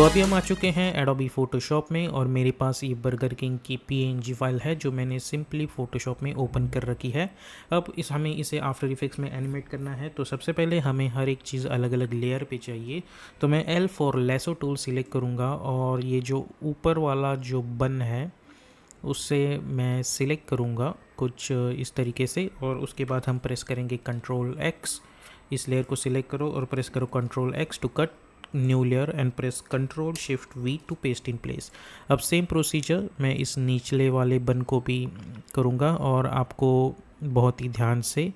तो अभी हम आ चुके हैं एडोबी फ़ोटोशॉप में और मेरे पास ये बर्गर किंग की पीएनजी फाइल है जो मैंने सिंपली फ़ोटोशॉप में ओपन कर रखी है। अब हमें इसे आफ्टर इफेक्ट्स में एनिमेट करना है, तो सबसे पहले हमें हर एक चीज़ अलग अलग लेयर पे चाहिए। तो मैं L for lasso tool select करूँगा और ये जो ऊपर वाला जो बन है उससे मैं सिलेक्ट करूँगा कुछ इस तरीके से, और उसके बाद हम प्रेस करेंगे कंट्रोल एक्स। इस लेयर को सिलेक्ट करो और प्रेस करो control X to cut new layer and press control shift V to paste in place. अब सेम प्रोसीजर मैं इस निचले वाले बन को भी करूँगा और आपको बहुत ही ध्यान से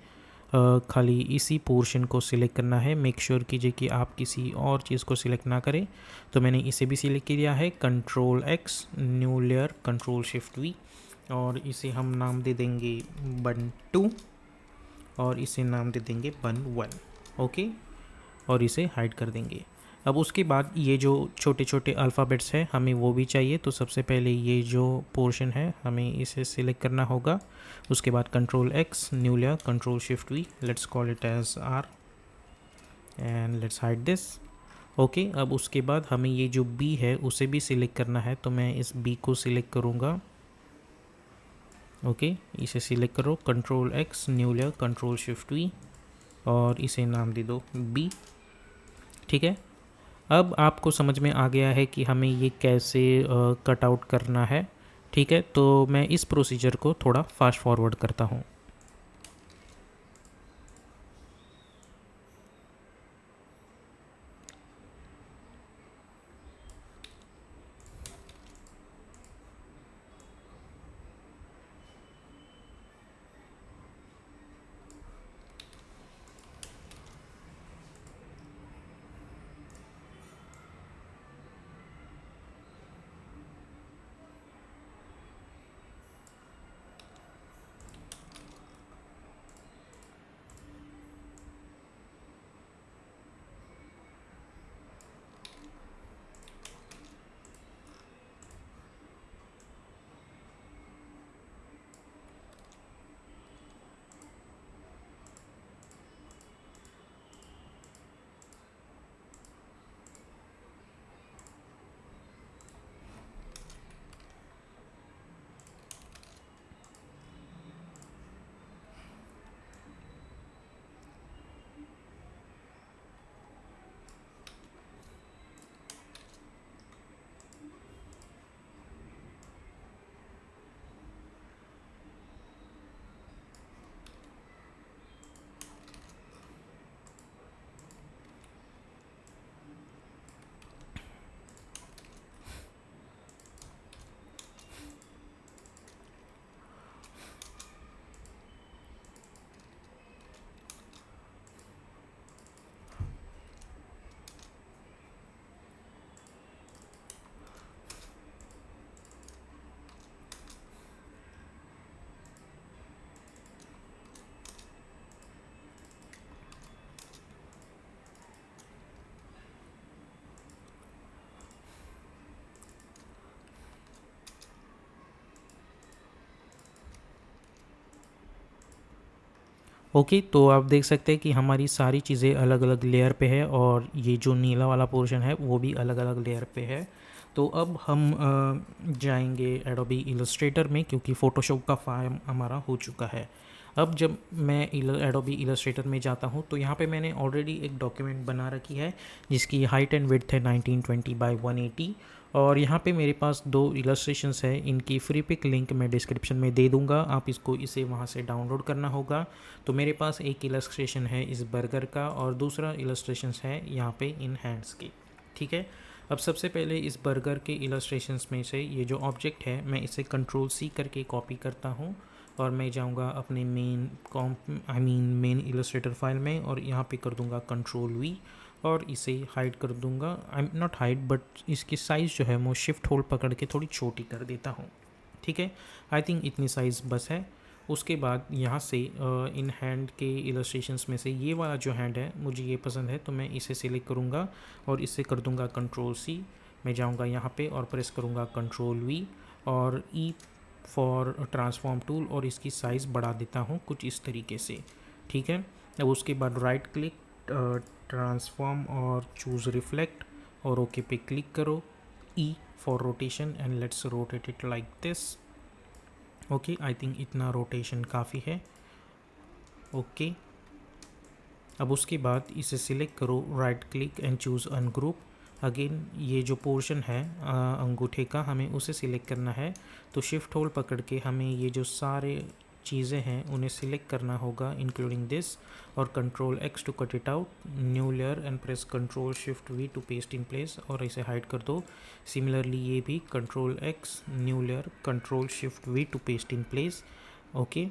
खाली इसी पोर्शन को सिलेक्ट करना है। मेक श्योर कीजिए कि आप किसी और चीज़ को सिलेक्ट ना करें। तो मैंने इसे भी सिलेक्ट किया है, control X new layer control shift we, और इसे हम नाम दे देंगे बन 2 और इसे नाम दे देंगे बन 1। ओके, और इसे हाइड कर देंगे। अब उसके बाद ये जो छोटे छोटे अल्फ़ाबेट्स हैं हमें वो भी चाहिए, तो सबसे पहले ये जो पोर्शन है हमें इसे सिलेक्ट करना होगा। उसके बाद control X new layer control shift V, let's call it as R and let's hide this. Okay, अब उसके बाद हमें ये जो बी है उसे भी सिलेक्ट करना है, तो मैं इस बी को सिलेक्ट करूँगा। ओके, इसे सिलेक्ट करो control X new layer control shift we और इसे नाम दे दो बी। ठीक है, अब आपको समझ में आ गया है कि हमें ये कैसे कट आउट करना है। ठीक है, तो मैं इस प्रोसीजर को थोड़ा फास्ट फॉरवर्ड करता हूँ। ओके, तो आप देख सकते हैं कि हमारी सारी चीज़ें अलग अलग लेयर पे है और ये जो नीला वाला पोर्शन है वो भी अलग अलग लेयर पे है। तो अब हम जाएंगे एडोबी इलस्ट्रेटर में, क्योंकि फ़ोटोशॉप का फाइल हमारा हो चुका है। अब जब मैं एडोबी इलस्ट्रेटर में जाता हूँ तो यहाँ पे मैंने ऑलरेडी एक डॉक्यूमेंट बना रखी है जिसकी हाइट एंड विड्थ है 1920 बाई 180, और यहाँ पे मेरे पास 2 इलस्ट्रेशंस है। इनकी फ्री पिक लिंक मैं डिस्क्रिप्शन में दे दूँगा, आप इसको इसे वहाँ से डाउनलोड करना होगा। तो मेरे पास एक इलस्ट्रेशन है इस बर्गर का और दूसरा इलस्ट्रेशन है यहाँ पे इन हैंड्स की। ठीक है, अब सबसे पहले इस बर्गर के इलस्ट्रेशंस में से ये जो ऑब्जेक्ट है मैं इसे कंट्रोल सी करके कॉपी करता हूँ और मैं जाऊँगा अपने मेन इलस्ट्रेटर फाइल में और यहाँ पे कर दूँगा कंट्रोल वी और इसे हाइड कर दूँगा। I am not hide but इसकी साइज़ जो है वो शिफ्ट होल्ड पकड़ के थोड़ी छोटी कर देता हूँ। ठीक है, आई थिंक इतनी साइज़ बस है। उसके बाद यहाँ से इन हैंड के इलस्ट्रेशंस में से ये वाला जो हैंड है मुझे ये पसंद है, तो मैं इसे सिलेक्ट करूँगा और इसे कर दूँगा कंट्रोल सी। मैं जाऊँगा यहाँ पे और प्रेस करूँगा कंट्रोल वी और ई फॉर ट्रांसफॉर्म टूल और इसकी साइज़ बढ़ा देता हूँ कुछ इस तरीके से। ठीक है, अब उसके बाद राइट क्लिक ट्रांसफॉर्म और चूज़ रिफ्लेक्ट और ओके पे क्लिक करो, E for rotation and let's rotate it like this. Okay, I think इतना रोटेशन काफ़ी है। ओके, अब उसके बाद इसे सिलेक्ट करो, right click and choose ungroup. Again ये जो पोर्शन है अंगूठे का, हमें उसे सिलेक्ट करना है। तो शिफ्ट होल्ड पकड़ के हमें ये जो सारे चीज़ें हैं उन्हें सिलेक्ट करना होगा, इंक्लूडिंग दिस, और control X to cut it out, new layer and press control shift V to paste in place, और इसे हाइड कर दो। सिमिलरली ये भी control X, new layer, control shift V to paste in place. Okay,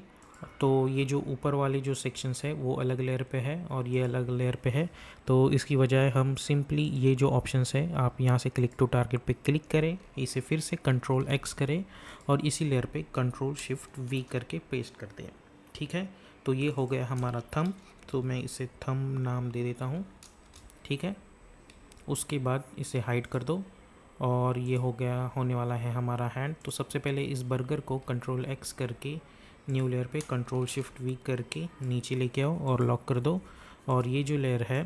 तो ये जो ऊपर वाले जो सेक्शंस है वो अलग लेयर पे है और ये अलग लेयर पे है। तो इसकी बजाय हम सिंपली ये जो ऑप्शंस है, आप यहाँ से क्लिक टू टारगेट पे क्लिक करें, इसे फिर से कंट्रोल एक्स करें और इसी लेयर पे कंट्रोल शिफ्ट वी करके पेस्ट कर दें। ठीक है, तो ये हो गया हमारा थंब। तो मैं इसे थंब नाम दे देता हूँ। ठीक है, उसके बाद इसे हाइड कर दो और ये हो गया, होने वाला है हमारा हैंड। तो सबसे पहले इस बर्गर को कंट्रोल एक्स करके न्यू लेयर पे कंट्रोल शिफ्ट वी करके नीचे लेके आओ और लॉक कर दो। और ये जो लेयर है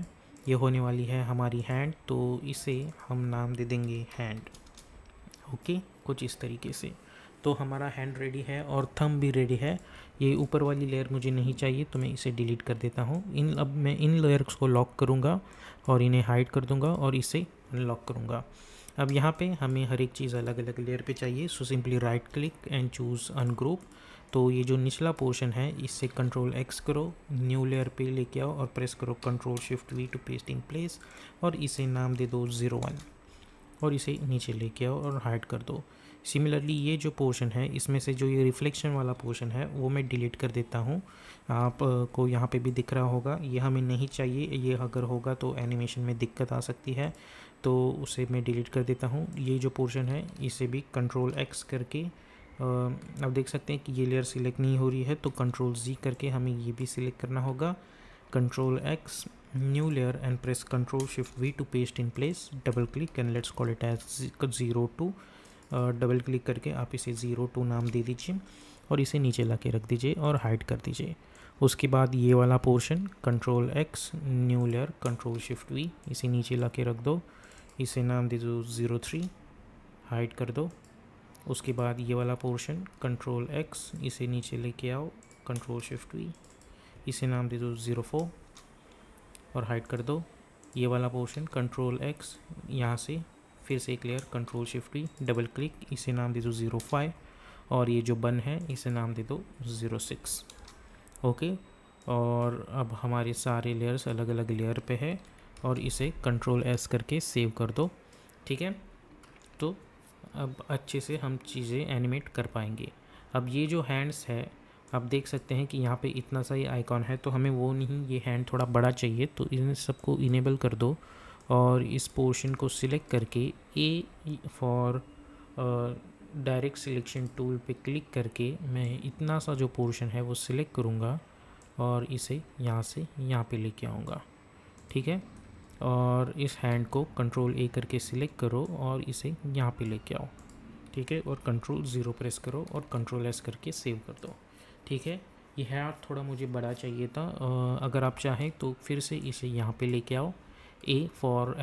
ये होने वाली है हमारी हैंड, तो इसे हम नाम दे देंगे हैंड। ओके, कुछ इस तरीके से। तो हमारा हैंड रेडी है और थंब भी रेडी है। ये ऊपर वाली लेयर मुझे नहीं चाहिए तो मैं इसे डिलीट कर देता हूँ। अब मैं इन लेयर्स को लॉक करूँगा और इन्हें हाइड कर दूँगा और इसे अनलॉक करूँगा। अब यहाँ पे हमें हर एक चीज़ अलग अलग लेयर पे चाहिए, so simply right click and choose ungroup. तो ये जो निचला पोर्शन है इससे कंट्रोल एक्स करो, न्यू लेयर पे लेके आओ और प्रेस करो control shift V to paste in place, और इसे नाम दे दो 01 और इसे नीचे लेके आओ और हाइड कर दो। सिमिलरली ये जो पोर्शन है इसमें से जो ये रिफ्लेक्शन वाला पोर्शन है वो मैं डिलीट कर देता हूँ। आप को यहाँ पे भी दिख रहा होगा, ये हमें नहीं चाहिए, ये अगर होगा तो एनिमेशन में दिक्कत आ सकती है, तो उसे मैं डिलीट कर देता हूँ। ये जो पोर्शन है इसे भी कंट्रोल एक्स करके अब देख सकते हैं कि ये लेयर सिलेक्ट नहीं हो रही है, तो कंट्रोल जी करके हमें ये भी सिलेक्ट करना होगा। Control X, new layer and press control shift V to paste in place, double click and let's call it as 02। Double click करके आप इसे 02 नाम दे दीजिए और इसे नीचे ला के रख दीजिए और हाइड कर दीजिए। उसके बाद ये वाला portion control X, new layer, control shift we, इसे नीचे ला के रख दो, इसे नाम दे दो 03, हाइड कर दो। उसके बाद ये वाला पोर्शन कंट्रोल एक्स, इसे नीचे लेके आओ, कंट्रोल शिफ्ट वी, इसे नाम दे दो 04 और हाइड कर दो। ये वाला पोर्शन कंट्रोल एक्स, यहाँ से फिर से एक layer control shift we, double click, इसे नाम दे दो 05 और ये जो बन है इसे नाम दे दो 06। ओके, और अब हमारे सारे लेयर्स अलग अलग लेयर पे है और इसे कंट्रोल एस करके सेव कर दो। ठीक है, तो अब अच्छे से हम चीज़ें एनिमेट कर पाएंगे। अब ये जो हैंड्स है, आप देख सकते हैं कि यहाँ पे इतना सा ही आइकॉन है, तो हमें वो नहीं, ये हैंड थोड़ा बड़ा चाहिए, तो इन सबको इनेबल कर दो और इस पोर्शन को सिलेक्ट करके A for direct selection tool पे क्लिक करके मैं इतना सा जो पोर्शन है वो सिलेक्ट करूँगा और इसे यहाँ से यहाँ पे लेके आऊँगा। ठीक है, और इस हैंड को कंट्रोल ए करके सिलेक्ट करो और इसे यहाँ पे लेके आओ। ठीक है, और कंट्रोल 0 प्रेस करो और कंट्रोल एस करके सेव कर दो। ठीक है, ये हैंड थोड़ा मुझे बड़ा चाहिए था, अगर आप चाहें तो फिर से इसे यहाँ पे लेके आओ। A for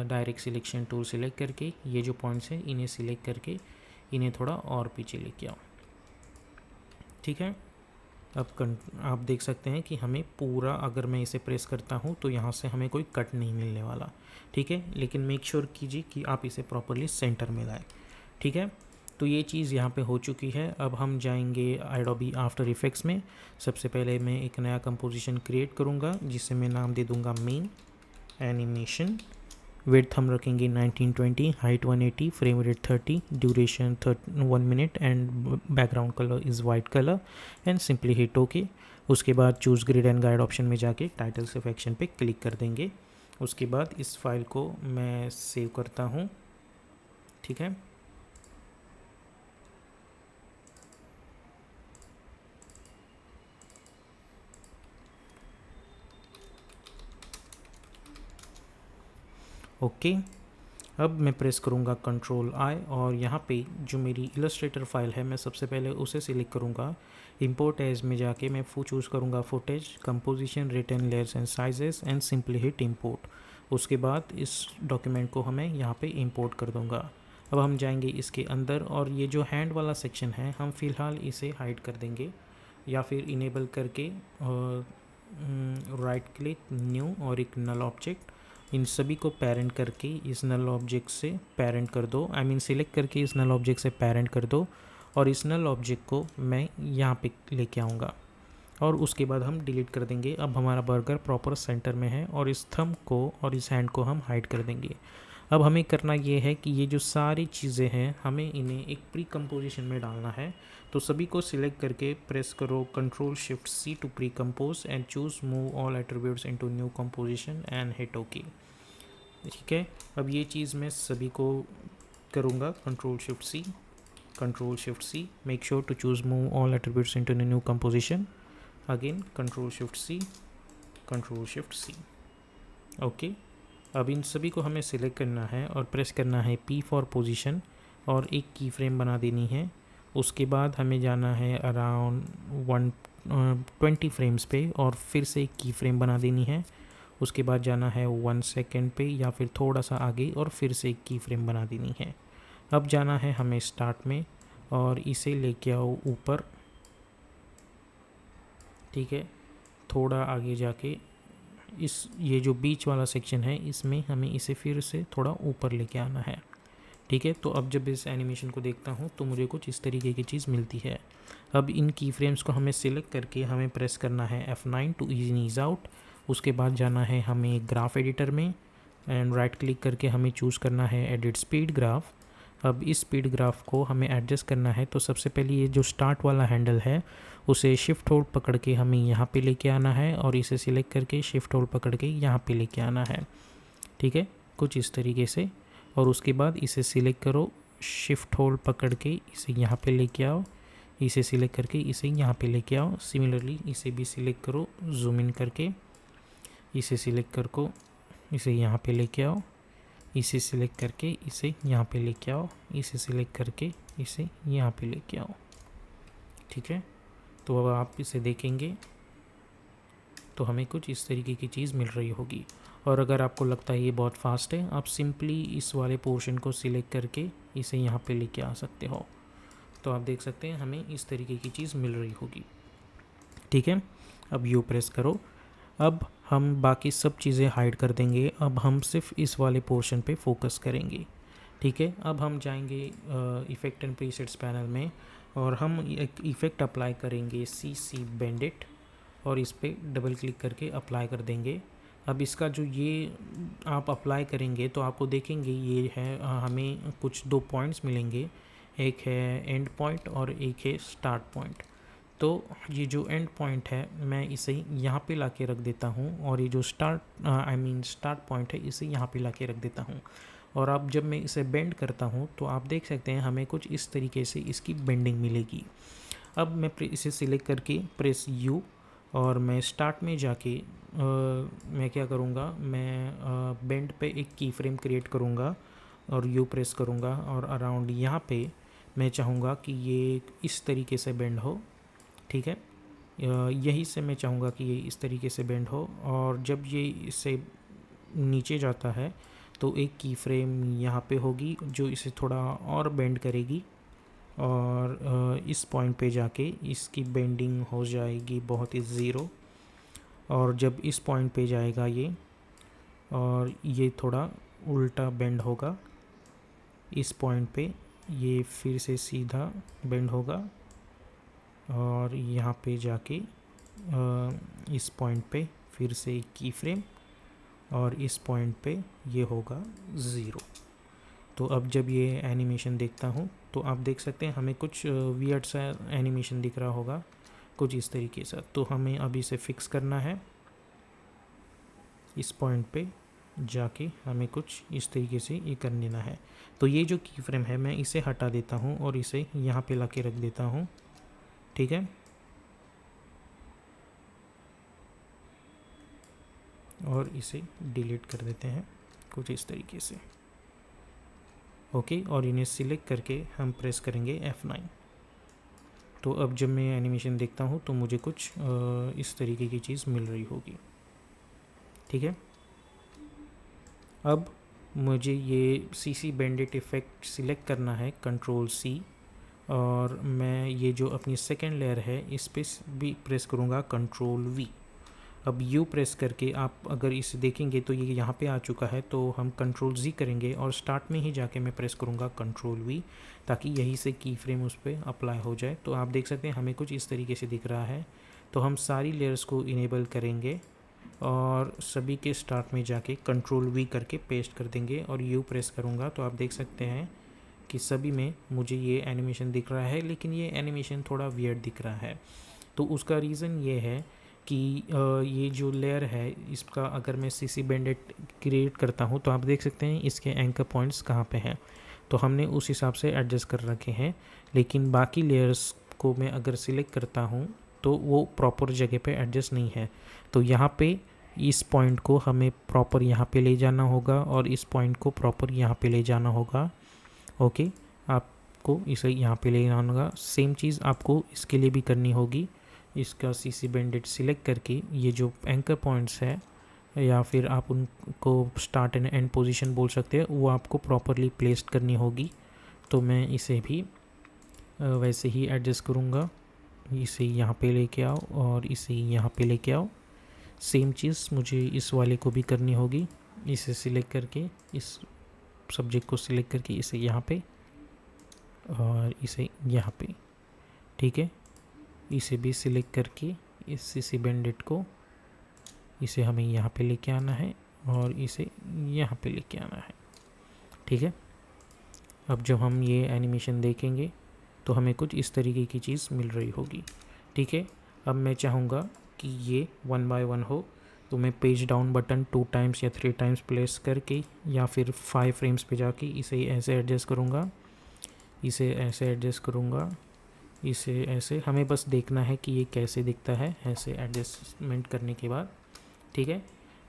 direct selection tool select करके ये जो पॉइंट्स हैं इन्हें सिलेक्ट करके इन्हें थोड़ा और पीछे लेके आओ। ठीक है, अब आप देख सकते हैं कि हमें पूरा, अगर मैं इसे प्रेस करता हूँ तो यहाँ से हमें कोई कट नहीं मिलने वाला। ठीक है, लेकिन मेक श्योर कीजिए कि आप इसे प्रॉपरली सेंटर में लाएं। ठीक है, तो ये चीज़ यहाँ पे हो चुकी है। अब हम जाएंगे एडोबी आफ्टर इफेक्ट्स में। सबसे पहले मैं एक नया कंपोजिशन क्रिएट करूँगा जिसे मैं नाम दे दूँगा मेन एनिमेशन। विड्थ हम रखेंगे 1920, height 180, frame rate 30, duration 1 minute and background colour is white colour and simply hit okay. उसके बाद choose grid and guide option में जाके टाइटल सिलेक्शन पे क्लिक कर देंगे। उसके बाद इस फाइल को मैं सेव करता हूँ। ठीक है, ओके। अब मैं प्रेस करूँगा कंट्रोल आई और यहाँ पे जो मेरी इलस्ट्रेटर फाइल है मैं सबसे पहले उसे सिलेक्ट करूँगा। इंपोर्ट एज में जाके मैं चूज़ करूँगा footage, composition, retain layers and sizes and simply hit import. उसके बाद इस डॉक्यूमेंट को हमें यहाँ पे इंपोर्ट कर दूँगा। अब हम जाएंगे इसके अंदर और ये जो हैंड वाला सेक्शन है हम फ़िलहाल इसे हाइड कर देंगे या फिर इनेबल करके राइट क्लिक न्यू और एक नल ऑब्जेक्ट, इन सभी को पेरेंट करके इस नल ऑब्जेक्ट से पेरेंट कर दो, आई मीन सिलेक्ट करके इस नल ऑब्जेक्ट से पेरेंट कर दो और इस नल ऑब्जेक्ट को मैं यहाँ पे लेके आऊँगा और उसके बाद हम डिलीट कर देंगे। अब हमारा बर्गर प्रॉपर सेंटर में है और इस थंब को और इस हैंड को हम हाइड कर देंगे। अब हमें करना ये है कि ये जो सारी चीज़ें हैं हमें इन्हें एक प्री कंपोजिशन में डालना है। तो सभी को सिलेक्ट करके प्रेस करो Ctrl+Shift+C to precompose and choose move all attributes into new composition and hit okay. ठीक है, अब ये चीज़ मैं सभी को करूँगा Ctrl+Shift+C, make sure to choose move all attributes into new composition, again Ctrl+Shift+C, Ctrl+Shift+C। Okay, अब इन सभी को हमें सिलेक्ट करना है और प्रेस करना है P फॉर पोजीशन और एक की फ्रेम बना देनी है। उसके बाद हमें जाना है अराउंड 120 फ्रेम्स पे और फिर से एक की फ्रेम बना देनी है। उसके बाद जाना है 1 सेकेंड पे या फिर थोड़ा सा आगे और फिर से एक की फ्रेम बना देनी है। अब जाना है हमें स्टार्ट में और इसे लेके आओ ऊपर। ठीक है, थोड़ा आगे जाके ये जो बीच वाला सेक्शन है इसमें हमें इसे फिर से थोड़ा ऊपर लेके आना है। ठीक है, तो अब जब इस एनिमेशन को देखता हूँ तो मुझे कुछ इस तरीके की चीज़ मिलती है। अब इन की फ्रेम्स को हमें सिलेक्ट करके हमें प्रेस करना है F9 टू ईज आउट। उसके बाद जाना है हमें ग्राफ एडिटर में एंड राइट क्लिक करके हमें चूज़ करना है एडिट स्पीड ग्राफ। अब इस स्पीड ग्राफ को हमें एडजस्ट करना है। तो सबसे पहले ये जो स्टार्ट वाला हैंडल है उसे शिफ्ट होल्ड पकड़ के हमें यहाँ पे लेके आना है और इसे सिलेक्ट करके शिफ्ट होल्ड पकड़ के यहाँ पे लेके आना है। ठीक है, कुछ इस तरीके से। और उसके बाद इसे सिलेक्ट करो, शिफ्ट होल्ड पकड़ के इसे यहाँ पे लेके आओ, इसे सिलेक्ट करके इसे यहाँ पे लेके आओ। सिमिलरली इसे भी सिलेक्ट करो, जूम इन करके इसे सिलेक्ट करो, इसे यहाँ पे लेके आओ, इसे सिलेक्ट करके इसे यहाँ पे लेके आओ, इसे सिलेक्ट करके इसे यहाँ पे लेके आओ। ठीक है, तो अब आप इसे देखेंगे तो हमें कुछ इस तरीके की चीज़ मिल रही होगी। और अगर आपको लगता है ये बहुत फास्ट है, आप सिंपली इस वाले पोर्शन को सिलेक्ट करके इसे यहाँ पे लेके आ सकते हो। तो आप देख सकते हैं हमें इस तरीके की चीज़ मिल रही होगी। ठीक है, अब यू प्रेस करो। अब हम बाकी सब चीज़ें हाइड कर देंगे, अब हम सिर्फ इस वाले पोर्शन पे फोकस करेंगे। ठीक है, अब हम जाएंगे इफ़ेक्ट एंड प्रीसेट्स पैनल में और हम एक इफ़ेक्ट अप्लाई करेंगे CC बेंडिट और इस पर डबल क्लिक करके अप्लाई कर देंगे। अब इसका जो ये आप अप्लाई करेंगे तो आपको देखेंगे ये है हमें कुछ 2 पॉइंट्स मिलेंगे, एक है एंड पॉइंट और एक है स्टार्ट पॉइंट। तो ये जो एंड पॉइंट है मैं इसे यहाँ पे लाके रख देता हूँ और ये जो स्टार्ट पॉइंट है इसे यहाँ पे लाके रख देता हूँ। और अब जब मैं इसे बेंड करता हूँ तो आप देख सकते हैं हमें कुछ इस तरीके से इसकी बेंडिंग मिलेगी। अब मैं इसे सिलेक्ट करके प्रेस U और मैं स्टार्ट में जाके मैं क्या करूँगा, मैं बेंड पे एक की फ्रेम क्रिएट करूँगा और U प्रेस करूँगा और अराउंड यहाँ पे मैं चाहूँगा कि ये इस तरीके से बेंड हो। ठीक है, यही से मैं चाहूँगा कि ये इस तरीके से बेंड हो और जब ये इससे नीचे जाता है तो एक की फ्रेम यहाँ पे होगी जो इसे थोड़ा और बेंड करेगी और इस पॉइंट पे जाके इसकी बेंडिंग हो जाएगी बहुत ही ज़ीरो। और जब इस पॉइंट पे जाएगा ये और ये थोड़ा उल्टा बेंड होगा, इस पॉइंट पे ये फिर से सीधा बेंड होगा और यहाँ पे जाके इस पॉइंट पे फिर से एक की फ्रेम और इस पॉइंट पे ये होगा 0। तो अब जब ये एनिमेशन देखता हूँ तो आप देख सकते हैं हमें कुछ वियर्ड सा एनिमेशन दिख रहा होगा कुछ इस तरीके से। तो हमें अभी इसे फिक्स करना है, इस पॉइंट पे जाके हमें कुछ इस तरीके से ये कर लेना है। तो ये जो की फ्रेम है मैं इसे हटा देता हूँ और इसे यहाँ पे लाके रख देता हूँ। ठीक है, और इसे डिलीट कर देते हैं कुछ इस तरीके से। ओके, और इन्हें सिलेक्ट करके हम प्रेस करेंगे F9। तो अब जब मैं एनिमेशन देखता हूँ तो मुझे कुछ इस तरीके की चीज़ मिल रही होगी। ठीक है, अब मुझे ये CC Bandit इफ़ेक्ट सिलेक्ट करना है, कंट्रोल C, और मैं ये जो अपनी सेकेंड लेयर है इस पे भी प्रेस करूँगा, कंट्रोल V। अब U प्रेस करके आप अगर इसे देखेंगे तो ये यहाँ पे आ चुका है, तो हम कंट्रोल Z करेंगे और स्टार्ट में ही जाके मैं प्रेस करूँगा कंट्रोल V, ताकि यहीं से की फ्रेम उस पर अप्लाई हो जाए। तो आप देख सकते हैं हमें कुछ इस तरीके से दिख रहा है। तो हम सारी लेयर्स को इनेबल करेंगे और सभी के स्टार्ट में जाके कंट्रोल V करके पेस्ट कर देंगे और U प्रेस करूँगा तो आप देख सकते हैं कि सभी में मुझे ये एनिमेशन दिख रहा है, लेकिन ये एनिमेशन थोड़ा वियर्ड दिख रहा है। तो उसका रीज़न ये है कि ये जो लेयर है इसका अगर मैं CC Bandit क्रिएट करता हूँ तो आप देख सकते हैं इसके एंकर पॉइंट्स कहाँ पे हैं, तो हमने उस हिसाब से एडजस्ट कर रखे हैं। लेकिन बाकी लेयर्स को मैं अगर सिलेक्ट करता हूँ तो वो प्रॉपर जगह पे एडजस्ट नहीं है। तो यहाँ पे इस पॉइंट को हमें प्रॉपर यहाँ पे ले जाना होगा और इस पॉइंट को प्रॉपर यहाँ पे ले जाना होगा। ओके, आपको इसे यहाँ पे ले जाना होगा। सेम चीज़ आपको इसके लिए भी करनी होगी। इसका CC Bandit सिलेक्ट करके ये जो एंकर पॉइंट्स है, या फिर आप उनको स्टार्ट एंड एंड पोजीशन बोल सकते हैं, वो आपको प्रॉपरली प्लेस्ड करनी होगी। तो मैं इसे भी वैसे ही एडजस्ट करूँगा। इसे यहाँ पे लेके आओ और इसे यहाँ पे लेके आओ। सेम चीज़ मुझे इस वाले को भी करनी होगी। इसे सिलेक्ट करके, इस सब्जेक्ट को सिलेक्ट करके इसे यहाँ पे और इसे यहाँ पे, ठीक है। इसे भी सिलेक्ट करके इस CC Bandit को, इसे हमें यहाँ पे लेके आना है और इसे यहाँ पे लेके आना है, ठीक है। अब जब हम ये एनिमेशन देखेंगे तो हमें कुछ इस तरीके की चीज़ मिल रही होगी, ठीक है। अब मैं चाहूँगा कि ये 1 बाय 1 हो, तो मैं पेज डाउन बटन 2 टाइम्स या 3 टाइम्स प्रेस करके या फिर 5 फ्रेम्स पे जाके इसे ऐसे एडजस्ट करूँगा, इसे ऐसे एडजस्ट करूँगा, इसे ऐसे। हमें बस देखना है कि ये कैसे दिखता है ऐसे एडजस्टमेंट करने के बाद, ठीक है।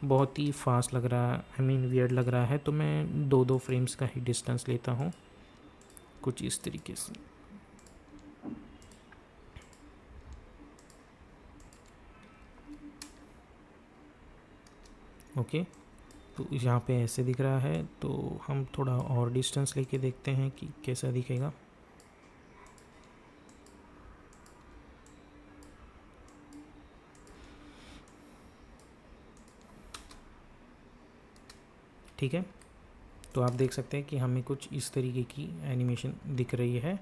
बहुत ही फास्ट लग रहा है, आई मीन वियर्ड लग रहा है, तो मैं 2-2 फ्रेम्स का ही डिस्टेंस लेता हूँ, कुछ इस तरीके से। ओके, तो यहाँ पे ऐसे दिख रहा है, तो हम थोड़ा और डिस्टेंस लेके देखते हैं कि कैसा दिखेगा। ठीक है, तो आप देख सकते हैं कि हमें कुछ इस तरीके की एनिमेशन दिख रही है।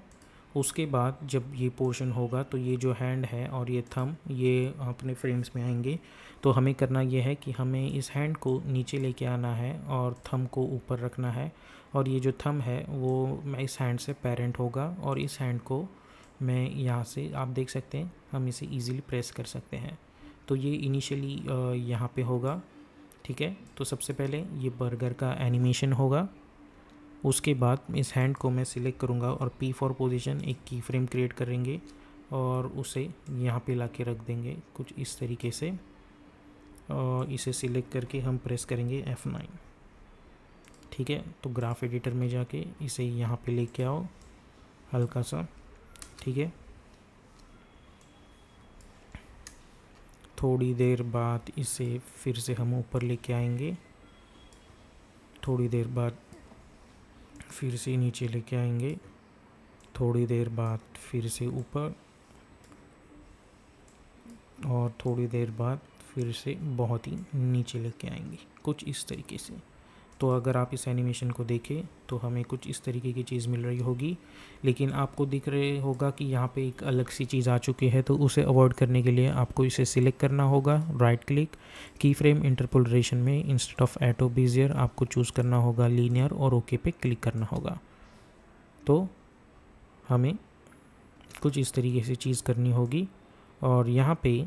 उसके बाद जब ये पोर्शन होगा तो ये जो हैंड है और ये थंब ये अपने फ्रेम्स में आएंगे। तो हमें करना ये है कि हमें इस हैंड को नीचे लेके आना है और थंब को ऊपर रखना है, और ये जो थंब है वो इस हैंड से पेरेंट होगा और इस हैंड को मैं यहाँ से, आप देख सकते हैं हम इसे ईज़िली प्रेस कर सकते हैं। तो ये इनिशियली यहाँ पे होगा, ठीक है। तो सबसे पहले ये बर्गर का एनिमेशन होगा, उसके बाद इस हैंड को मैं सिलेक्ट करूँगा और P4 पोजीशन एक की फ्रेम क्रिएट करेंगे और उसे यहाँ पे ला के रख देंगे कुछ इस तरीके से, और इसे सिलेक्ट करके हम प्रेस करेंगे F9, ठीक है। तो ग्राफ एडिटर में जाके इसे यहाँ पे लेके आओ हल्का सा, ठीक है। थोड़ी देर बाद इसे फिर से हम ऊपर लेके आएंगे, थोड़ी देर बाद फिर से नीचे लेके आएंगे, थोड़ी देर बाद फिर से ऊपर, और थोड़ी देर बाद फिर से बहुत ही नीचे लेके आएंगे, कुछ इस तरीके से। तो अगर आप इस एनिमेशन को देखें तो हमें कुछ इस तरीके की चीज़ मिल रही होगी, लेकिन आपको दिख रहे होगा कि यहाँ पे एक अलग सी चीज़ आ चुकी है। तो उसे अवॉइड करने के लिए आपको इसे सिलेक्ट करना होगा, राइट क्लिक, की फ्रेम इंटरपोलेशन में इंस्टेड ऑफ ऑटो बेजियर आपको चूज़ करना होगा लीनियर और ओके पे क्लिक करना होगा। तो हमें कुछ इस तरीके से चीज़ करनी होगी, और यहाँ पे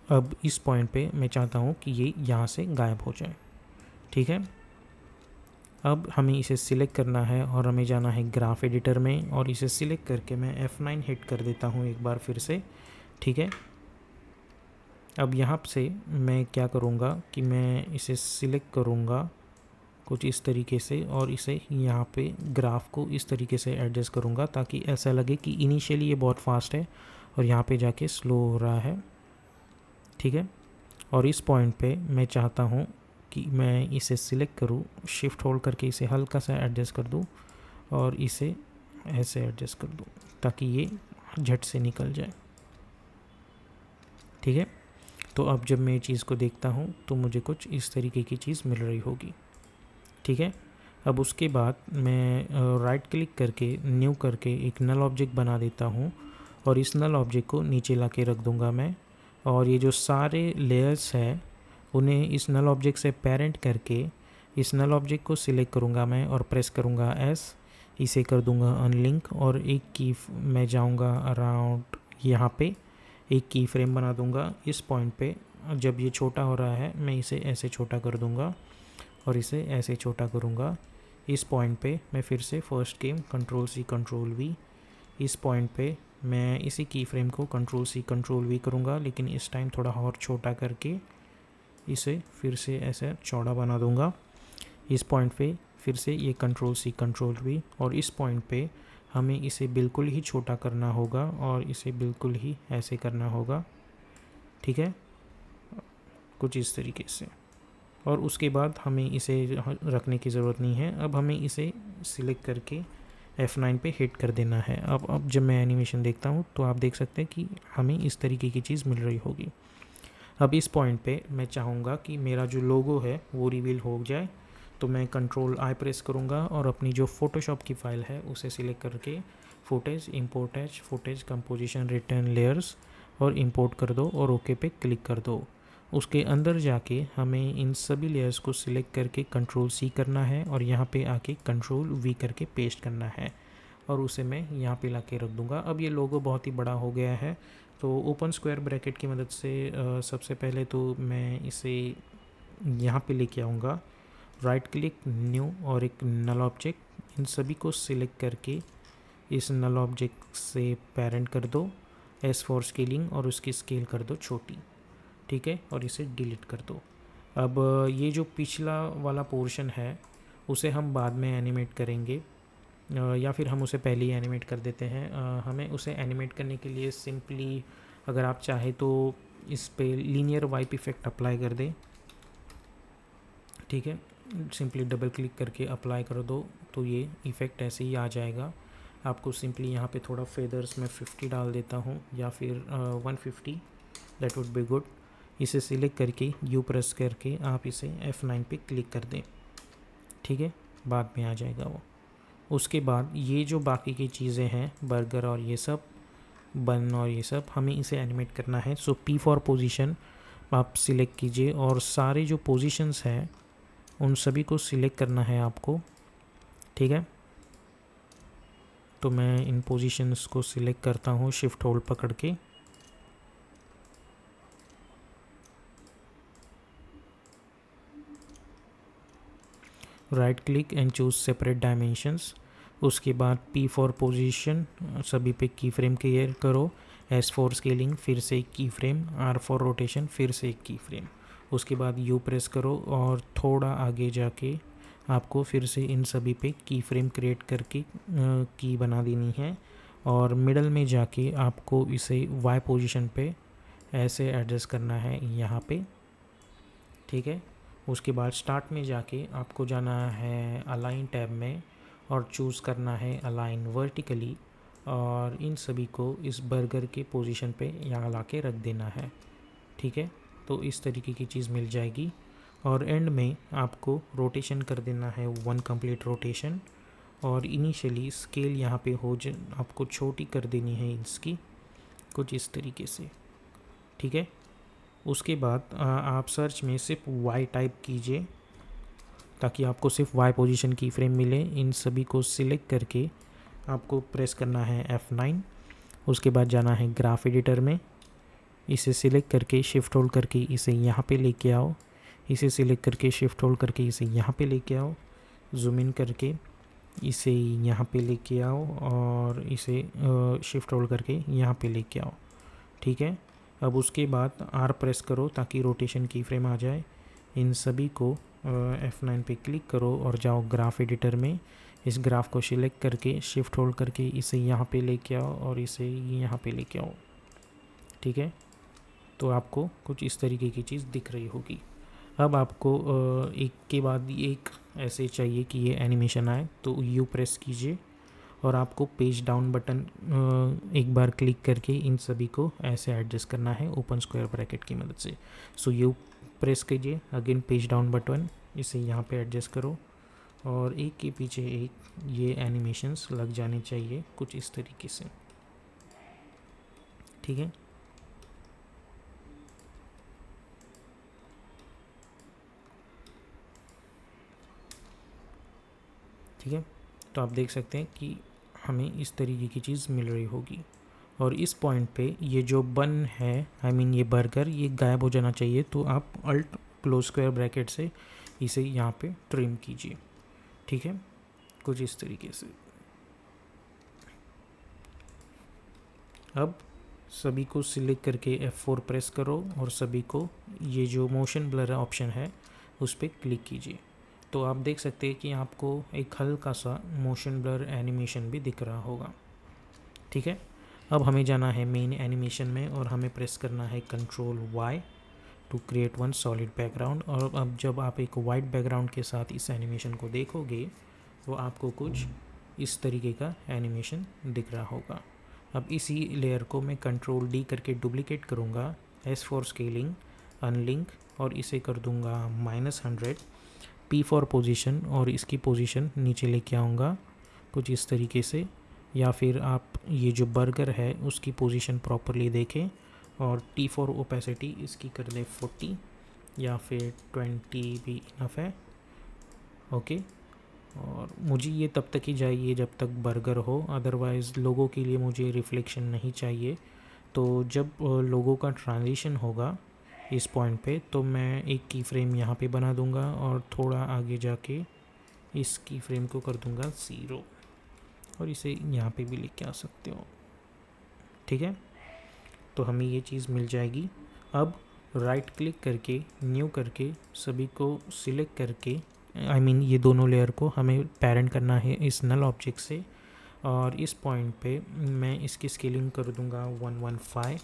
अब इस पॉइंट पे मैं चाहता हूँ कि ये यहाँ से गायब हो जाए, ठीक है। अब हमें इसे सिलेक्ट करना है और हमें जाना है ग्राफ एडिटर में, और इसे सिलेक्ट करके मैं F9 हिट कर देता हूँ एक बार फिर से, ठीक है। अब यहाँ से मैं क्या करूँगा कि मैं इसे सिलेक्ट करूँगा कुछ इस तरीके से, और इसे यहाँ पे ग्राफ को इस तरीके से एडजस्ट करूँगा ताकि ऐसा लगे कि इनिशियली ये बहुत फास्ट है और यहाँ पे जाके स्लो हो रहा है, ठीक है। और इस पॉइंट पे मैं चाहता हूँ कि मैं इसे सिलेक्ट करूँ, शिफ्ट होल्ड करके इसे हल्का सा एडजस्ट कर दूँ और इसे ऐसे एडजस्ट कर दूँ ताकि ये झट से निकल जाए। ठीक है, तो अब जब मैं चीज़ को देखता हूँ तो मुझे कुछ इस तरीके की चीज़ मिल रही होगी। ठीक है, अब उसके बाद मैं राइट क्लिक करके न्यू करके एक नल ऑब्जेक्ट बना देता हूँ और इस नल ऑब्जेक्ट को नीचे ला के रख दूँगा मैं। और ये जो सारे लेयर्स हैं उन्हें इस नल ऑब्जेक्ट से पेरेंट करके इस नल ऑब्जेक्ट को सिलेक्ट करूँगा मैं और प्रेस करूँगा एस, इसे कर दूँगा अनलिंक और एक की मैं जाऊँगा अराउंड यहाँ पे एक की फ्रेम बना दूँगा इस पॉइंट पे। जब ये छोटा हो रहा है मैं इसे ऐसे छोटा कर दूँगा और इसे ऐसे छोटा करूँगा। इस पॉइंट पे मैं फिर से first game control C control V, इस पॉइंट पे मैं इसी की फ्रेम को कंट्रोल सी कंट्रोल वी करूँगा, लेकिन इस टाइम थोड़ा और छोटा करके इसे फिर से ऐसे चौड़ा बना दूँगा। इस पॉइंट पे फिर से ये कंट्रोल सी कंट्रोल वी और इस पॉइंट पे हमें इसे बिल्कुल ही छोटा करना होगा और इसे बिल्कुल ही ऐसे करना होगा। ठीक है, कुछ इस तरीके से। और उसके बाद हमें इसे रखने की ज़रूरत नहीं है, अब हमें इसे सिलेक्ट करके F9 पे हिट कर देना है। अब जब मैं एनिमेशन देखता हूँ तो आप देख सकते हैं कि हमें इस तरीके की चीज़ मिल रही होगी। अब इस पॉइंट पे मैं चाहूँगा कि मेरा जो लोगो है वो रिवील हो जाए, तो मैं कंट्रोल आई प्रेस करूँगा और अपनी जो फ़ोटोशॉप की फ़ाइल है उसे सिलेक्ट करके footage, import as, footage, composition, retain layers और इंपोर्ट कर दो और ओके पे क्लिक कर दो। उसके अंदर जाके हमें इन सभी लेयर्स को सिलेक्ट करके कंट्रोल सी करना है और यहाँ पे आके कंट्रोल वी करके पेस्ट करना है और उसे मैं यहाँ पे लाके रख दूँगा। अब ये लोगो बहुत ही बड़ा हो गया है, तो ओपन स्क्वायर ब्रैकेट की मदद से सबसे पहले तो मैं इसे यहाँ पे लेके आऊँगा, राइट क्लिक न्यू और एक नल ऑब्जेक्ट, इन सभी को सिलेक्ट करके इस नल ऑब्जेक्ट से पेरेंट कर दो, एस फॉर स्केलिंग और उसकी स्केल कर दो छोटी। ठीक है, और इसे डिलीट कर दो। अब ये जो पिछला वाला पोर्शन है उसे हम बाद में एनिमेट करेंगे या फिर हम उसे पहले ही एनिमेट कर देते हैं। हमें उसे एनिमेट करने के लिए सिंपली अगर आप चाहे तो इस पे लीनियर वाइप इफ़ेक्ट अप्लाई कर दें। ठीक है, सिंपली डबल क्लिक करके अप्लाई कर दो तो ये इफ़ेक्ट ऐसे ही आ जाएगा। आपको सिंपली यहाँ पे थोड़ा फेदर्स में 50 डाल देता हूँ या फिर 150, दैट वुड बी गुड। इसे सिलेक्ट करके यू प्रेस करके आप इसे F9 पे क्लिक कर दें। ठीक है, बाद में आ जाएगा वो। उसके बाद ये जो बाकी की चीज़ें हैं बर्गर और ये सब बन और ये सब हमें इसे एनिमेट करना है। सो P फॉर पोजीशन आप सिलेक्ट कीजिए और सारे जो पोजीशंस हैं उन सभी को सिलेक्ट करना है आपको। ठीक है, तो मैं इन पोजीशंस को सिलेक्ट करता हूँ शिफ्ट होल्ड पकड़ के। Right click and choose separate dimensions. उसके बाद P फॉर पोजीशन सभी पे की फ्रेम क्लियर करो, S फॉर स्केलिंग फिर से एक की फ्रेम, R फॉर रोटेशन फिर से एक की फ्रेम। उसके बाद U प्रेस करो और थोड़ा आगे जाके आपको फिर से इन सभी पे की फ्रेम क्रिएट करके की बना देनी है और मिडल में जाके आपको इसे Y पोजीशन पे ऐसे एडजस्ट करना है यहाँ पे। ठीक है, उसके बाद स्टार्ट में जाके आपको जाना है अलाइन टैब में और चूज़ करना है अलाइन वर्टिकली और इन सभी को इस बर्गर के पोजीशन पे यहाँ ला के रख देना है। ठीक है, तो इस तरीके की चीज़ मिल जाएगी और एंड में आपको रोटेशन कर देना है 1 कंप्लीट रोटेशन और इनिशियली स्केल यहाँ पे आपको छोटी कर देनी है इसकी कुछ इस तरीके से। ठीक है, उसके बाद आप सर्च में सिर्फ Y टाइप कीजिए ताकि आपको सिर्फ Y पोजीशन की फ्रेम मिले। इन सभी को सिलेक्ट करके आपको प्रेस करना है F9। उसके बाद जाना है ग्राफ एडिटर में, इसे सिलेक्ट करके शिफ्ट होल्ड करके इसे यहाँ पे लेके आओ, इसे सिलेक्ट करके शिफ्ट होल्ड करके इसे यहाँ पे लेके आओ, जूम इन करके इसे यहाँ पे लेके आओ और इसे शिफ्ट होल्ड करके यहाँ पे लेके आओ। ठीक है, अब उसके बाद R प्रेस करो ताकि रोटेशन की फ्रेम आ जाए। इन सभी को F9 पे क्लिक करो और जाओ ग्राफ एडिटर में, इस ग्राफ को सिलेक्ट करके शिफ्ट होल्ड करके इसे यहाँ पे लेके आओ और इसे यहाँ पे लेके आओ। ठीक है, तो आपको कुछ इस तरीके की चीज़ दिख रही होगी। अब आपको एक के बाद एक ऐसे चाहिए कि ये एनिमेशन आए, तो यू प्रेस कीजिए और आपको पेज डाउन बटन एक बार क्लिक करके इन सभी को ऐसे एडजस्ट करना है ओपन स्क्वायर ब्रैकेट की मदद से। सो यू प्रेस कीजिए, अगेन पेज डाउन बटन, इसे यहाँ पे एडजस्ट करो और एक के पीछे एक ये एनिमेशंस लग जाने चाहिए कुछ इस तरीके से, ठीक है। ठीक है, तो आप देख सकते हैं कि हमें इस तरीके की चीज़ मिल रही होगी और इस पॉइंट पे ये जो बन है, आई मीन ये बर्गर, ये गायब हो जाना चाहिए। तो आप अल्ट क्लोज स्क्वायर ब्रैकेट से इसे यहाँ पे ट्रिम कीजिए, ठीक है, कुछ इस तरीके से। अब सभी को सिलेक्ट करके F4 प्रेस करो और सभी को ये जो मोशन ब्लर ऑप्शन है उस पर क्लिक कीजिए। तो आप देख सकते हैं कि आपको एक हल्का सा मोशन ब्लर एनिमेशन भी दिख रहा होगा, ठीक है। अब हमें जाना है मेन एनिमेशन में और हमें प्रेस करना है control Y to create one solid background. और अब जब आप एक वाइट बैकग्राउंड के साथ इस एनिमेशन को देखोगे तो आपको कुछ इस तरीके का एनिमेशन दिख रहा होगा। अब इसी लेयर को मैं कंट्रोल D करके डुप्लीकेट करूँगा, S फॉर स्केलिंग, अनलिंक, और इसे कर दूँगा -100, P फॉर पोजीशन, और इसकी पोजीशन नीचे लेके आऊँगा कुछ इस तरीके से। या फिर आप ये जो बर्गर है उसकी पोजीशन प्रॉपरली देखें और T फॉर ओपेसिटी इसकी कर दे 40 या फिर 20 भी इनफ है, ओके। और मुझे ये तब तक ही चाहिए जब तक बर्गर हो, अदरवाइज़ लोगों के लिए मुझे रिफ्लेक्शन नहीं चाहिए। तो जब लोगों का ट्रांजिशन होगा इस पॉइंट पे तो मैं एक की फ्रेम यहाँ पे बना दूँगा और थोड़ा आगे जाके इस की फ्रेम को कर दूँगा 0 और इसे यहाँ पे भी लेके आ सकते हो, ठीक है। तो हमें ये चीज़ मिल जाएगी। अब राइट क्लिक करके न्यू करके सभी को सिलेक्ट करके, आई मीन ये दोनों लेयर को हमें पेरेंट करना है इस नल ऑब्जेक्ट से। और इस पॉइंट पे मैं इसकी स्केलिंग कर दूंगा 115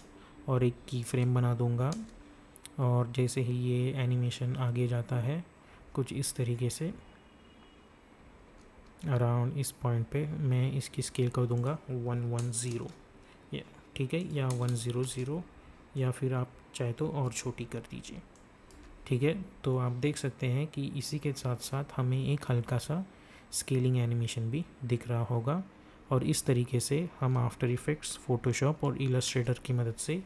और एक की फ्रेम बना दूंगा। और जैसे ही ये एनिमेशन आगे जाता है कुछ इस तरीके से अराउंड इस पॉइंट पे मैं इसकी स्केल कर दूंगा 110, या ठीक है, या 100, या फिर आप चाहे तो और छोटी कर दीजिए, ठीक है। तो आप देख सकते हैं कि इसी के साथ साथ हमें एक हल्का सा स्केलिंग एनिमेशन भी दिख रहा होगा। और इस तरीके से हम आफ्टर इफ़ेक्ट्स, फोटोशॉप और इलस्ट्रेटर की मदद से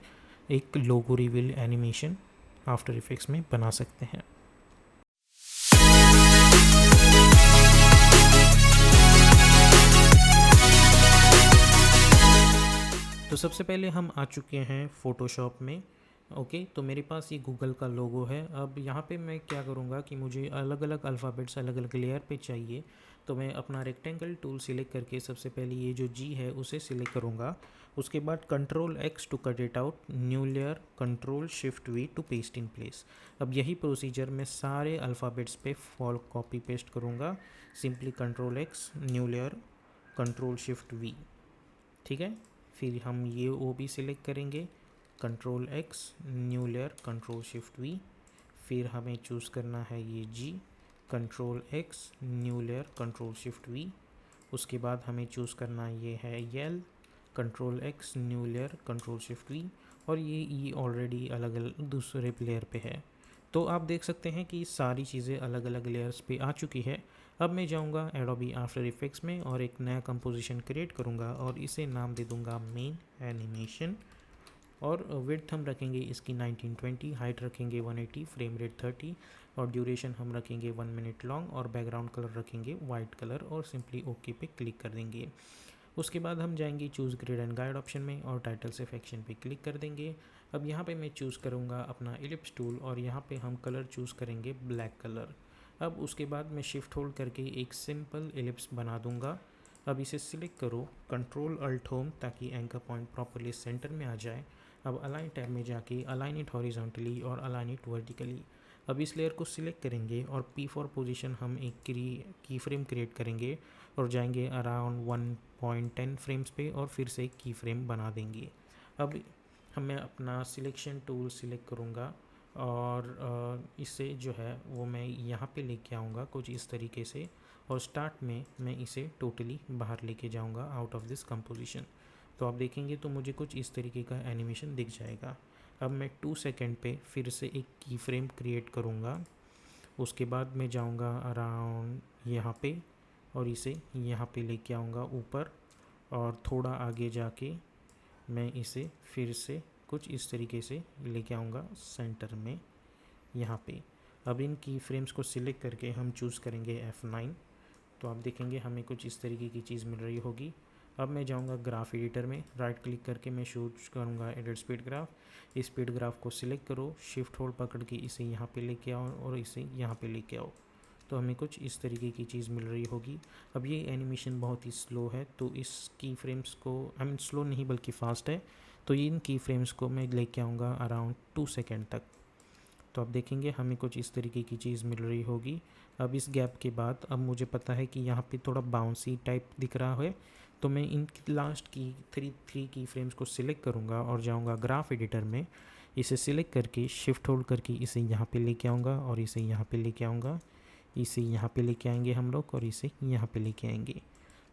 एक लोगो रिवील एनिमेशन आफ्टर इफ़ेक्ट्स में बना सकते हैं। तो सबसे पहले हम आ चुके हैं फ़ोटोशॉप में, ओके। तो मेरे पास ये गूगल का लोगो है। अब यहाँ पे मैं क्या करूँगा कि मुझे अलग अलग अल्फ़ाबेट्स अलग अलग लेयर पे चाहिए, तो मैं अपना रेक्टेंगल टूल सिलेक्ट करके सबसे पहले ये जो G है उसे सिलेक्ट करूँगा। उसके बाद control X to cut it out, new layer, control shift V to paste in place. अब यही प्रोसीजर मैं सारे अल्फ़ाबेट्स पे फॉल कॉपी पेस्ट करूँगा। Simply control X, new layer, control shift V, ठीक है। फिर हम ये वो भी सिलेक्ट करेंगे, control X, new layer, control shift V। फिर हमें चूज़ करना है ये G, control X, new layer, control shift V। उसके बाद हमें चूज़ करना ये है L, control X, new layer, control shift V। और ये E ऑलरेडी अलग अलग दूसरे लेयर पे है। तो आप देख सकते हैं कि सारी चीज़ें अलग अलग लेयर्स पे आ चुकी है। अब मैं जाऊंगा एडोबी आफ्टर इफेक्ट्स में और एक नया कंपोजिशन क्रिएट करूंगा और इसे नाम दे दूंगा मेन एनिमेशन। और विड्थ हम रखेंगे इसकी 1920, हाइट रखेंगे 180, फ्रेम रेट 30 और ड्यूरेशन हम रखेंगे 1 मिनट लॉन्ग और बैकग्राउंड कलर रखेंगे वाइट कलर और सिंपली ओके पे क्लिक कर देंगे। उसके बाद हम जाएंगे choose grid and guide option में और टाइटल से सेक्शन पे क्लिक कर देंगे। अब यहाँ पे मैं चूज़ करूँगा अपना इलिप्स टूल और यहाँ पे हम कलर चूज़ करेंगे ब्लैक कलर। अब उसके बाद मैं शिफ्ट होल्ड करके एक सिंपल इलिप्स बना दूँगा। अब इसे सिलेक्ट करो, कंट्रोल अल्ट होम, ताकि एंकर पॉइंट प्रॉपरली सेंटर में आ जाए। अब अलाइन टैब में जाके अलाइन इट हॉरिजॉन्टली और अलाइन इट वर्टिकली। अब इस लेयर को सिलेक्ट करेंगे और P फॉर पोजीशन हम एक की फ्रेम क्रिएट करेंगे और जाएंगे अराउंड 1.10 फ्रेम्स पे और फिर से की फ्रेम बना देंगे। अब मैं अपना सिलेक्शन टूल सिलेक्ट करूँगा और इसे जो है वो मैं यहाँ पे लेके आऊँगा कुछ इस तरीके से, और स्टार्ट में मैं इसे टोटली बाहर लेके जाऊँगा आउट ऑफ दिस कंपोजिशन। तो आप देखेंगे तो मुझे कुछ इस तरीके का एनिमेशन दिख जाएगा। अब मैं 2 सेकेंड पे फिर से एक की फ्रेम क्रिएट करूँगा। उसके बाद मैं जाऊँगा अराउंड यहाँ पे और इसे यहाँ पे लेके आऊँगा ऊपर, और थोड़ा आगे जाके मैं इसे फिर से कुछ इस तरीके से लेके आऊँगा सेंटर में यहाँ पे। अब इन की फ्रेम्स को सिलेक्ट करके हम चूज़ करेंगे F9। तो आप देखेंगे हमें कुछ इस तरीके की चीज़ मिल रही होगी। अब मैं जाऊँगा ग्राफ एडिटर में, राइट क्लिक करके मैं चूज करूँगा एडिट स्पीड ग्राफ। इस स्पीड ग्राफ को सिलेक्ट करो, शिफ्ट होल्ड पकड़ के इसे यहाँ पे लेके आओ और इसे यहाँ पे लेके आओ। तो हमें कुछ इस तरीके की चीज़ मिल रही होगी। अब ये एनिमेशन बहुत ही स्लो है, तो इस की फ्रेम्स को स्लो नहीं बल्कि फास्ट है, तो इन की फ्रेम्स को मैं लेके आऊँगा अराउंड 2 सेकेंड तक। तो आप देखेंगे हमें कुछ इस तरीके की चीज़ मिल रही होगी। अब इस गैप के बाद अब मुझे पता है कि यहाँ पे थोड़ा बाउंसी टाइप दिख रहा है, तो मैं इन लास्ट की थ्री की फ्रेम्स को सिलेक्ट करूँगा और जाऊँगा ग्राफ एडिटर में। इसे सिलेक्ट करके शिफ्ट होल्ड करके इसे यहाँ पे लेके आऊँगा और इसे यहाँ पे लेके आऊँगा, इसे यहाँ पे लेके आएंगे हम लोग और इसे यहाँ पे लेके आएंगे।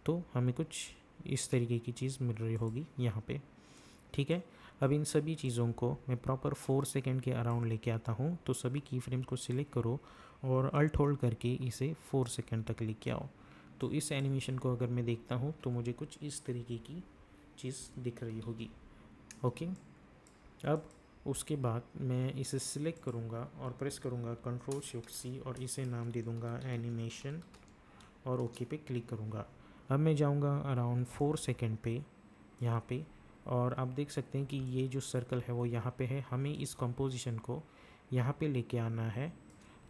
तो हमें कुछ इस तरीके की चीज़ मिल रही होगी यहाँ पे। ठीक है, अब इन सभी चीज़ों को मैं प्रॉपर 4 सेकेंड के अराउंड लेके आता हूँ। तो सभी की फ्रेम्स को सिलेक्ट करो और अल्ट होल्ड करके इसे 4 सेकेंड तक लेके आओ। तो इस एनिमेशन को अगर मैं देखता हूँ तो मुझे कुछ इस तरीके की चीज़ दिख रही होगी। ओके, अब उसके बाद मैं इसे सिलेक्ट करूँगा और प्रेस करूँगा कंट्रोल शिफ्ट सी और इसे नाम दे दूँगा एनिमेशन और ओके पे क्लिक करूँगा। अब मैं जाऊँगा अराउंड 4 सेकेंड पे यहाँ पे, और आप देख सकते हैं कि ये जो सर्कल है वो यहाँ पे है। हमें इस कंपोजिशन को यहाँ पे लेके आना है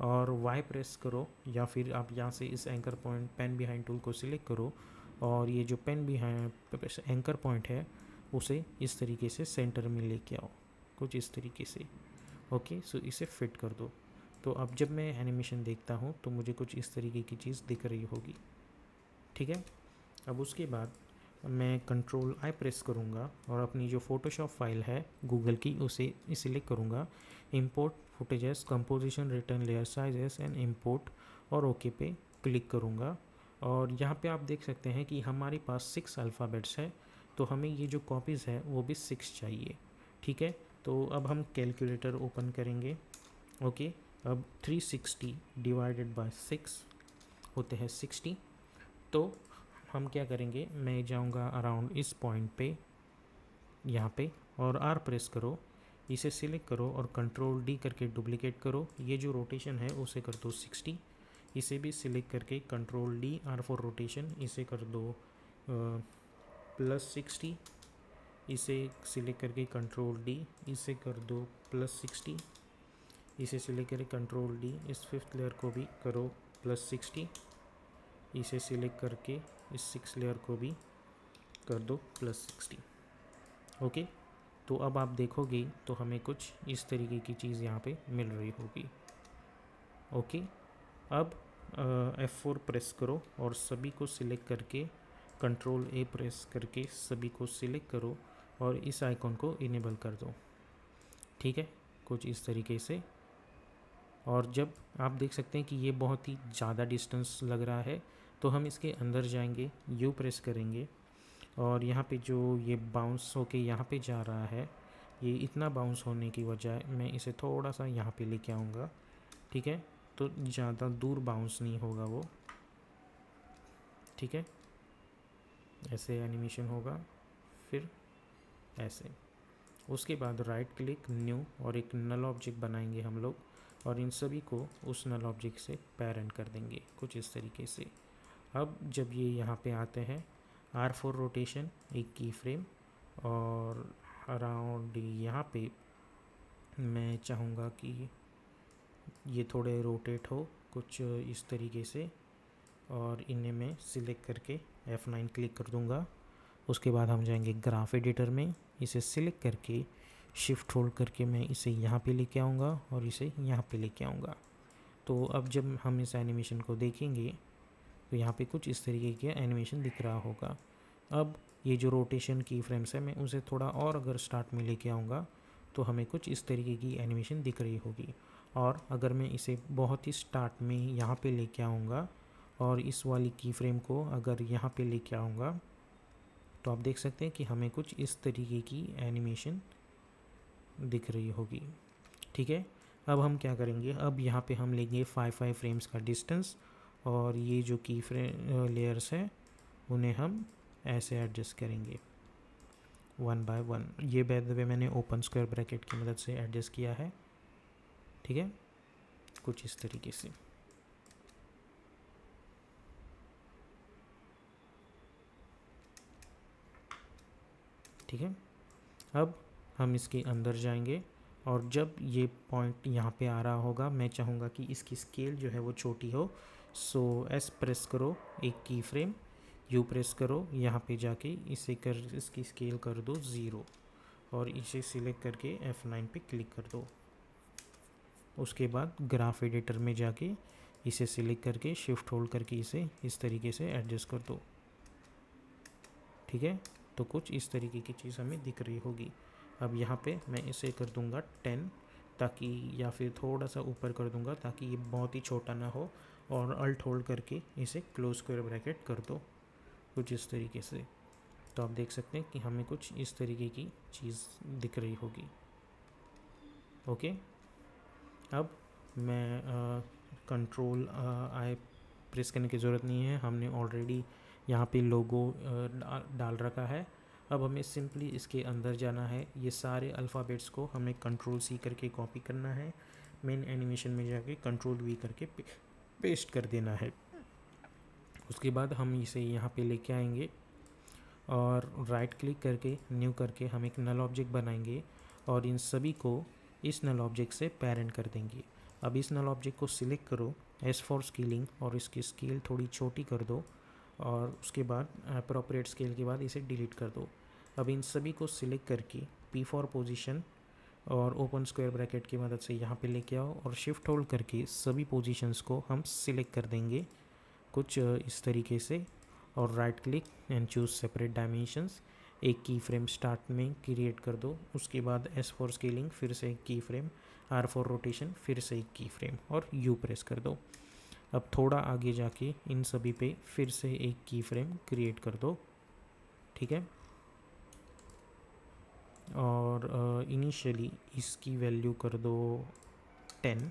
और वाई प्रेस करो, या फिर आप यहाँ से इस anchor point pen behind tool को सिलेक्ट करो और ये जो पेन बिहाइंड एंकर पॉइंट है उसे इस तरीके से सेंटर में लेके आओ, कुछ इस तरीके से। ओके, सो इसे फिट कर दो। तो अब जब मैं एनिमेशन देखता हूँ तो मुझे कुछ इस तरीके की चीज़ दिख रही होगी। ठीक है, अब उसके बाद मैं कंट्रोल आई प्रेस करूँगा और अपनी जो फ़ोटोशॉप फाइल है गूगल की उसे सिलेक्ट करूँगा, import footages composition return layer sizes and import, और ओके पे क्लिक करूँगा। और यहाँ पे आप देख सकते हैं कि हमारे पास 6 अल्फ़ाबेट्स है, तो हमें ये जो कॉपीज़ है वो भी 6 चाहिए। ठीक है, तो अब हम कैलकुलेटर ओपन करेंगे। ओके, अब 360 डिवाइडेड बाय 6 होते हैं 60। तो हम क्या करेंगे, मैं जाऊंगा अराउंड इस पॉइंट पे यहाँ पे और आर प्रेस करो, इसे सिलेक्ट करो और कंट्रोल डी करके डुप्लीकेट करो। ये जो रोटेशन है उसे कर दो 60, इसे भी सिलेक्ट करके control D R for rotation इसे कर दो +60, इसे सिलेक्ट करके कंट्रोल डी इसे कर दो +60, इसे सिलेक्ट करके कंट्रोल डी इस 5th लेयर को भी करो +60, इसे सिलेक्ट करके इस 6 लेयर को भी कर दो +60। ओके, तो अब आप देखोगे तो हमें कुछ इस तरीके की चीज़ यहाँ पे मिल रही होगी। ओके, अब F4 प्रेस करो और सभी को सिलेक्ट करके कंट्रोल ए प्रेस करके सभी को सिलेक्ट करो और इस आइकॉन को इनेबल कर दो। ठीक है, कुछ इस तरीके से। और जब आप देख सकते हैं कि ये बहुत ही ज़्यादा डिस्टेंस लग रहा है तो हम इसके अंदर जाएंगे, यू प्रेस करेंगे और यहाँ पे जो ये बाउंस होके यहाँ पे जा रहा है, ये इतना बाउंस होने की बजाय मैं इसे थोड़ा सा यहाँ पे लेके आऊँगा। ठीक है, तो ज़्यादा दूर बाउंस नहीं होगा वो। ठीक है, ऐसे एनिमेशन होगा, फिर ऐसे। उसके बाद राइट क्लिक न्यू और एक नल ऑब्जेक्ट बनाएंगे हम लोग और इन सभी को उस नल ऑब्जेक्ट से पेरेंट कर देंगे कुछ इस तरीके से। अब जब ये यहाँ पे आते हैं R4 रोटेशन एक की फ्रेम और अराउंड यहाँ पे मैं चाहूँगा कि ये थोड़े रोटेट हो कुछ इस तरीके से, और इन्हें मैं सिलेक्ट करके F9 क्लिक कर दूँगा। उसके बाद हम जाएंगे ग्राफ एडिटर में, इसे सिलेक्ट करके शिफ्ट होल्ड करके मैं इसे यहाँ पे लेके आऊँगा और इसे यहाँ पे लेके आऊँगा। तो अब जब हम इस एनिमेशन को देखेंगे तो यहाँ पे कुछ इस तरीके का एनिमेशन दिख रहा होगा। अब ये जो रोटेशन की फ्रेम्स है मैं उसे थोड़ा और अगर स्टार्ट में लेके आऊँगा तो हमें कुछ इस तरीके की एनिमेशन दिख रही होगी। और अगर मैं इसे बहुत ही स्टार्ट में यहाँ पे लेके आऊँगा और इस वाली की फ्रेम को अगर यहाँ पे लेके आऊँगा तो आप देख सकते हैं कि हमें कुछ इस तरीके की एनिमेशन दिख रही होगी। ठीक है, अब हम क्या करेंगे, अब यहाँ पे हम लेंगे 5 फ्रेम्स का डिस्टेंस और ये जो की फ्रेम लेयर्स है उन्हें हम ऐसे एडजस्ट करेंगे 1 बाय 1। ये बाय द वे मैंने ओपन स्क्वायर ब्रैकेट की मदद से एडजस्ट किया है। ठीक है, कुछ इस तरीके से। ठीक है, अब हम इसके अंदर जाएंगे और जब ये पॉइंट यहाँ पे आ रहा होगा मैं चाहूँगा कि इसकी स्केल जो है वो छोटी हो। सो एस प्रेस करो एक की फ्रेम, यू प्रेस करो, यहाँ पे जाके इसकी स्केल कर दो 0 और इसे सिलेक्ट करके F9 पे क्लिक कर दो। उसके बाद ग्राफ एडिटर में जाके इसे सिलेक्ट करके शिफ्ट होल्ड करके इसे इस तरीके से एडजस्ट कर दो। ठीक है, तो कुछ इस तरीके की चीज़ हमें दिख रही होगी। अब यहाँ पे मैं इसे कर दूँगा 10 ताकि, या फिर थोड़ा सा ऊपर कर दूँगा ताकि ये बहुत ही छोटा ना हो, और अल्ट होल्ड करके इसे क्लोज स्क्वायर ब्रैकेट कर दो कुछ इस तरीके से। तो आप देख सकते हैं कि हमें कुछ इस तरीके की चीज़ दिख रही होगी। ओके, अब मैं कंट्रोल आई प्रेस करने की ज़रूरत नहीं है, हमने ऑलरेडी यहाँ पे लोगो डाल रखा है। अब हमें सिंपली इसके अंदर जाना है, ये सारे अल्फ़ाबेट्स को हमें कंट्रोल C करके कॉपी करना है, मेन एनिमेशन में जाके कंट्रोल V करके पेस्ट कर देना है। उसके बाद हम इसे यहाँ पे लेके आएंगे और राइट क्लिक करके न्यू करके हम एक नल ऑब्जेक्ट बनाएंगे और इन सभी को इस नल ऑब्जेक्ट से पेरेंट कर देंगे। अब इस नल ऑब्जेक्ट को सिलेक्ट करो, S फॉर स्केलिंग, और इसकी स्केल थोड़ी छोटी कर दो और उसके बाद अप्रोप्रिएट स्केल के बाद इसे डिलीट कर दो। अब इन सभी को सिलेक्ट करके P फॉर पोजीशन और ओपन स्क्वायर ब्रैकेट की मदद से यहाँ पे लेके आओ और शिफ्ट होल्ड करके सभी पोजीशंस को हम सिलेक्ट कर देंगे कुछ इस तरीके से, और right click and choose separate dimensions. एक की फ्रेम स्टार्ट में क्रिएट कर दो, उसके बाद S फॉर स्केलिंग, फिर से एक की फ्रेम, R फॉर रोटेशन, फिर से एक की फ्रेम और U प्रेस कर दो। अब थोड़ा आगे जाके इन सभी पे फिर से एक की फ्रेम क्रिएट कर दो। ठीक है, और इनिशियली इसकी वैल्यू कर दो 10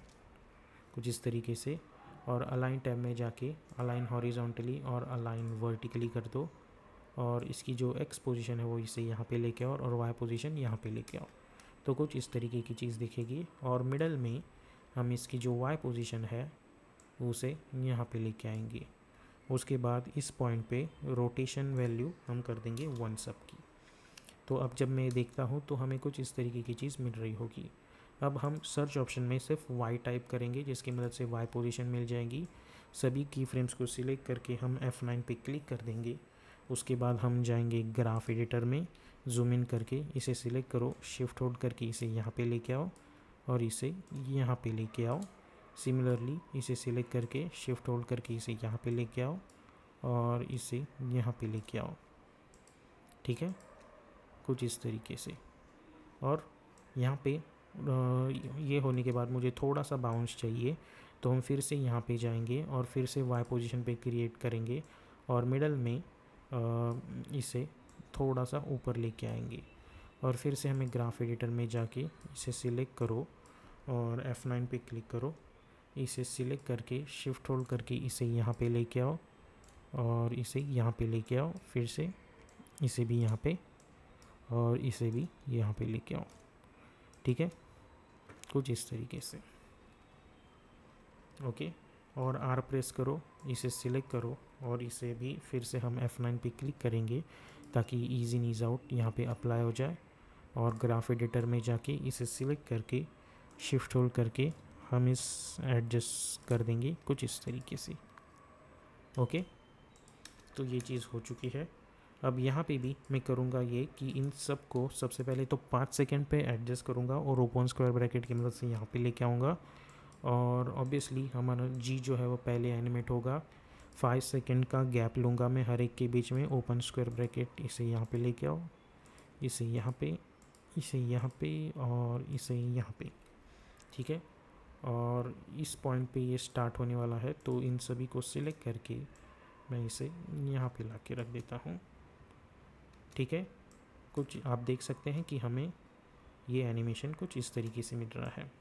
कुछ इस तरीके से, और अलाइन टैब में जाके अलाइन हॉरिजॉन्टली और अलाइन वर्टिकली कर दो, और इसकी जो X पोजीशन है वो इसे यहाँ पे लेके आओ और Y पोजीशन यहाँ पे लेके आओ। तो कुछ इस तरीके की चीज़ दिखेगी, और मिडल में हम इसकी जो Y पोजीशन है उसे यहाँ पे लेके आएंगे। उसके बाद इस पॉइंट पे रोटेशन वैल्यू हम कर देंगे 1 सब की। तो अब जब मैं देखता हूँ तो हमें कुछ इस तरीके की चीज़ मिल रही होगी। अब हम सर्च ऑप्शन में सिर्फ Y टाइप करेंगे जिसकी मदद से Y पोजीशन मिल जाएगी। सभी की फ्रेम्स को सिलेक्ट करके हम F9 पे क्लिक कर देंगे। उसके बाद हम जाएंगे ग्राफ एडिटर में, जूम इन करके इसे सिलेक्ट करो, शिफ्ट होल्ड करके इसे यहाँ पे लेके आओ और इसे यहाँ पे लेके आओ। सिमिलरली इसे सिलेक्ट करके शिफ्ट होल्ड करके इसे यहाँ पे लेके आओ और इसे यहाँ पे लेके आओ। ठीक है, कुछ इस तरीके से। और यहाँ पे ये होने के बाद मुझे थोड़ा सा बाउंस चाहिए, तो हम फिर से यहाँ पे जाएंगे और फिर से Y पोजीशन पे क्रिएट करेंगे और मिडल में इसे थोड़ा सा ऊपर लेके आएंगे, और फिर से हमें ग्राफ एडिटर में जाके इसे सिलेक्ट करो और F9 पे क्लिक करो, इसे सिलेक्ट करके शिफ्ट होल्ड करके इसे यहाँ पे लेके आओ और इसे यहाँ पे लेके आओ, फिर से इसे भी यहाँ पे और इसे भी यहाँ पे लेके आओ। ठीक है, कुछ इस तरीके से। ओके, और R प्रेस करो, इसे सिलेक्ट करो और इसे भी फिर से हम F9 पे क्लिक करेंगे ताकि ईज़ इन ईज़ आउट यहाँ पे अप्लाई हो जाए, और ग्राफ एडिटर में जाके इसे सिलेक्ट करके शिफ्ट होल्ड करके हम इस एडजस्ट कर देंगे कुछ इस तरीके से। ओके, तो ये चीज़ हो चुकी है। अब यहाँ पे भी मैं करूँगा ये कि इन सब को सबसे पहले तो 5 सेकंड पे एडजस्ट करूँगा और ओपन स्क्वायर ब्रैकेट की मदद से यहाँ पे लेके आऊँगा, और ऑब्वियसली हमारा G जो है वो पहले एनिमेट होगा। 5 सेकंड का गैप लूँगा मैं हर एक के बीच में, ओपन स्क्वायर ब्रैकेट, इसे यहाँ पे लेके आओ, इसे यहाँ पे इसे यहाँ पे और इसे यहाँ पे, ठीक है। और इस पॉइंट पे ये स्टार्ट होने वाला है, तो इन सभी को सिलेक्ट करके मैं इसे यहाँ पे ला के रख देता हूँ, ठीक है। कुछ आप देख सकते हैं कि हमें ये एनिमेशन कुछ इस तरीके से मिल रहा है।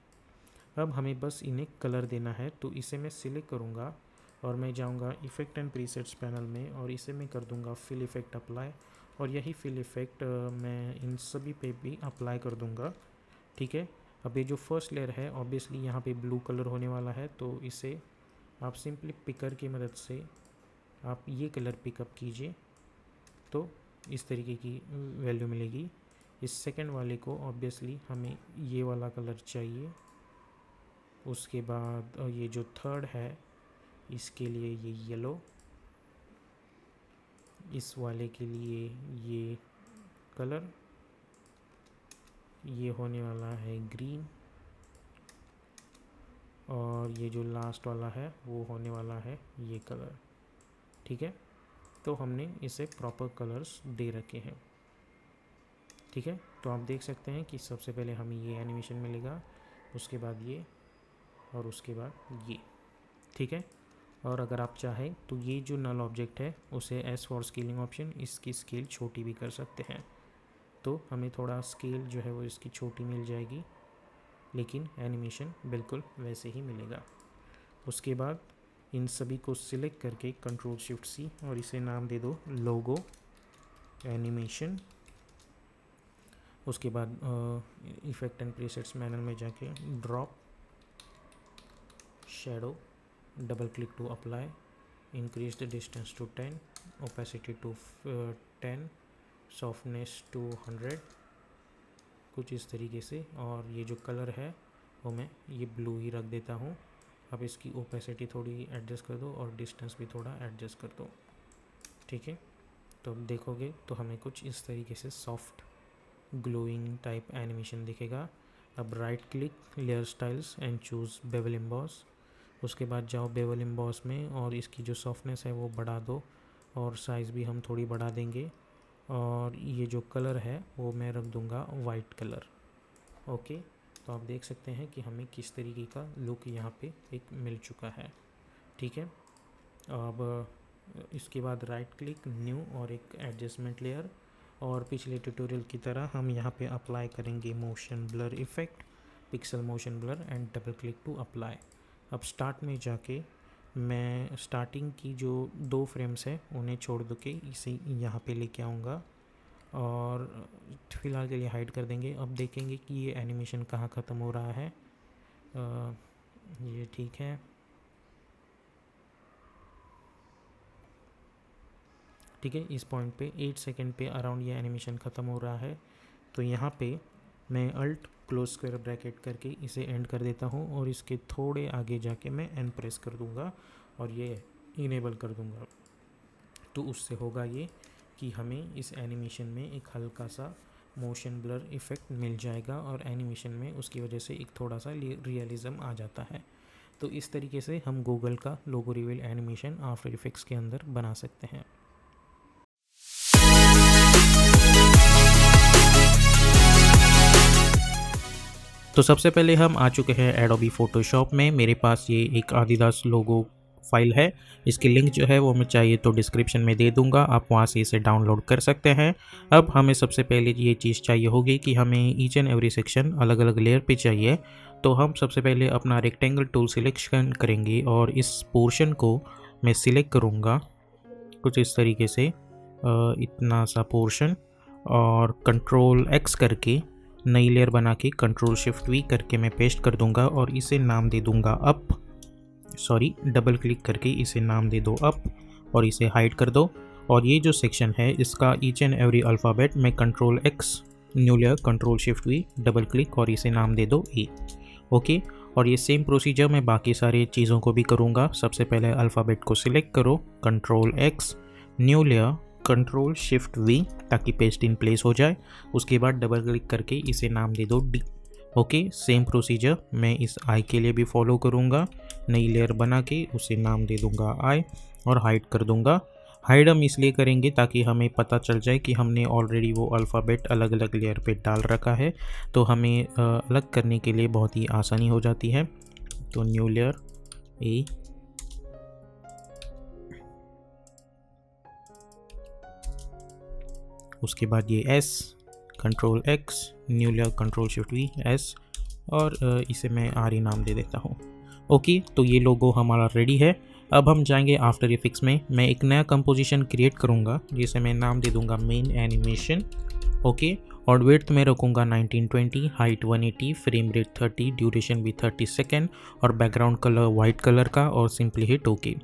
अब हमें बस इन्हें कलर देना है, तो इसे मैं सिलेक्ट करूँगा और मैं जाऊँगा इफ़ेक्ट एंड प्रीसेट्स पैनल में और इसे मैं कर दूँगा फिल इफ़ेक्ट अप्लाई, और यही फिल इफ़ेक्ट मैं इन सभी पे भी अप्लाई कर दूँगा, ठीक है। अब ये जो फर्स्ट लेयर है ऑब्वियसली यहाँ पे ब्लू कलर होने वाला है, तो इसे आप सिंपली पिकर की मदद से आप ये कलर पिकअप कीजिए, तो इस तरीके की वैल्यू मिलेगी। इस सेकंड वाले को ऑब्वियसली हमें ये वाला कलर चाहिए। उसके बाद ये जो थर्ड है इसके लिए ये येलो, इस वाले के लिए ये कलर, ये होने वाला है ग्रीन, और ये जो लास्ट वाला है वो होने वाला है ये कलर, ठीक है। तो हमने इसे प्रॉपर कलर्स दे रखे हैं, ठीक है। तो आप देख सकते हैं कि सबसे पहले हमें ये एनिमेशन मिलेगा, उसके बाद ये, और उसके बाद ये, ठीक है। और अगर आप चाहें तो ये जो नल ऑब्जेक्ट है उसे एस फॉर स्केलिंग ऑप्शन, इसकी स्केल छोटी भी कर सकते हैं, तो हमें थोड़ा स्केल जो है वो इसकी छोटी मिल जाएगी, लेकिन एनिमेशन बिल्कुल वैसे ही मिलेगा। उसके बाद इन सभी को सिलेक्ट करके कंट्रोल शिफ्ट सी और इसे नाम दे दो लोगो एनिमेशन। उसके बाद इफ़ेक्ट एंड प्रीसेट्स पैनल में जाके drop shadow, double click to apply, increase the distance to 10, opacity to 10, softness to 100, कुछ इस तरीके से। और ये जो कलर है वो मैं ये ब्लू ही रख देता हूँ। अब इसकी ओपेसिटी थोड़ी एडजस्ट कर दो और डिस्टेंस भी थोड़ा एडजस्ट कर दो, ठीक है। तो अब देखोगे तो हमें कुछ इस तरीके से सॉफ्ट ग्लोइंग टाइप एनिमेशन दिखेगा। अब right click layer styles and choose bevel emboss. उसके बाद जाओ बेवल एम्बॉस में और इसकी जो सॉफ्टनेस है वो बढ़ा दो, और साइज़ भी हम थोड़ी बढ़ा देंगे, और ये जो कलर है वो मैं रख दूँगा वाइट कलर, ओके। तो आप देख सकते हैं कि हमें किस तरीके का लुक यहाँ पे एक मिल चुका है, ठीक है। अब इसके बाद राइट क्लिक न्यू और एक एडजस्टमेंट लेयर, और पिछले ट्यूटोरियल की तरह हम यहाँ पे अप्लाई करेंगे motion blur effect, pixel motion blur and double click to apply. अब स्टार्ट में जाके मैं स्टार्टिंग की जो 2 फ्रेम्स है उन्हें छोड़ दो के इसे यहाँ पे लेके आऊँगा, और फ़िलहाल के लिए हाइड कर देंगे। अब देखेंगे कि ये एनिमेशन कहाँ ख़त्म हो रहा है। ये ठीक है, ठीक है। इस पॉइंट पे 8 सेकंड पे अराउंड ये एनिमेशन ख़त्म हो रहा है, तो यहाँ पे मैं अल्ट क्लोज स्क्वायर ब्रैकेट करके इसे एंड कर देता हूँ, और इसके थोड़े आगे जाके मैं एन प्रेस कर दूँगा और ये इनेबल कर दूँगा। तो उससे होगा ये कि हमें इस एनिमेशन में एक हल्का सा मोशन ब्लर इफ़ेक्ट मिल जाएगा, और एनिमेशन में उसकी वजह से एक थोड़ा सा रियलिज़म आ जाता है। तो इस तरीके से हम गूगल का लोगो रिवील एनिमेशन आफ्टर इफेक्ट्स के अंदर बना सकते हैं। तो सबसे पहले हम आ चुके हैं एडोबी फ़ोटोशॉप में। मेरे पास ये एक आदिदास लोगो फाइल है, इसकी लिंक जो है वो मैं चाहिए तो डिस्क्रिप्शन में दे दूंगा, आप वहाँ से इसे डाउनलोड कर सकते हैं। अब हमें सबसे पहले ये चीज़ चाहिए होगी कि हमें ईच एंड एवरी सेक्शन अलग अलग लेयर पे चाहिए। तो हम सबसे पहले अपना रेक्टेंगल टूल सिलेक्शन करेंगे और इस पोर्शन को मैं सिलेक्ट करूँगा कुछ इस तरीके से, इतना सा पोर्शन, और कंट्रोल एक्स करके नई लेयर बना के कंट्रोल शिफ्ट वी करके मैं पेस्ट कर दूंगा और इसे नाम दे दूंगा अप, डबल क्लिक करके इसे नाम दे दो अप और इसे हाइड कर दो। और ये जो सेक्शन है इसका ईच एंड एवरी अल्फ़ाबेट मैं control X new layer control shift we double click और इसे नाम दे दो ए, ओके। और ये सेम प्रोसीजर मैं बाकी सारी चीज़ों को भी करूँगा। सबसे पहले अल्फ़ाबेट को सिलेक्ट करो, control X new layer control shift we ताकि पेस्ट इन प्लेस हो जाए। उसके बाद डबल क्लिक करके इसे नाम दे दो डी, ओके। सेम प्रोसीजर मैं इस आई के लिए भी फॉलो करूँगा, नई लेयर बना के उसे नाम दे दूँगा आई और हाइड कर दूँगा। हाइड हम इसलिए करेंगे ताकि हमें पता चल जाए कि हमने ऑलरेडी वो अल्फ़ाबेट अलग अलग लेयर पे डाल रखा है, तो हमें अलग करने के लिए बहुत ही आसानी हो जाती है। तो न्यू लेयर ए, उसके बाद ये S, control X, new layer control shift we, S, और इसे मैं आर ही नाम दे देता हूँ। ओके, तो ये लोगो हमारा रेडी है। अब हम जाएंगे आफ्टर इफेक्ट्स में। मैं एक नया कंपोजिशन क्रिएट करूँगा जिसे मैं नाम दे दूँगा मेन एनिमेशन। ओके, और विड्थ में रखूँगा 1920, हाइट 180, फ्रेम रेट 30, ड्यूरेशन भी 30 सेकेंड, और बैकग्राउंड कलर वाइट कलर का, और सिंपली हिट ओके।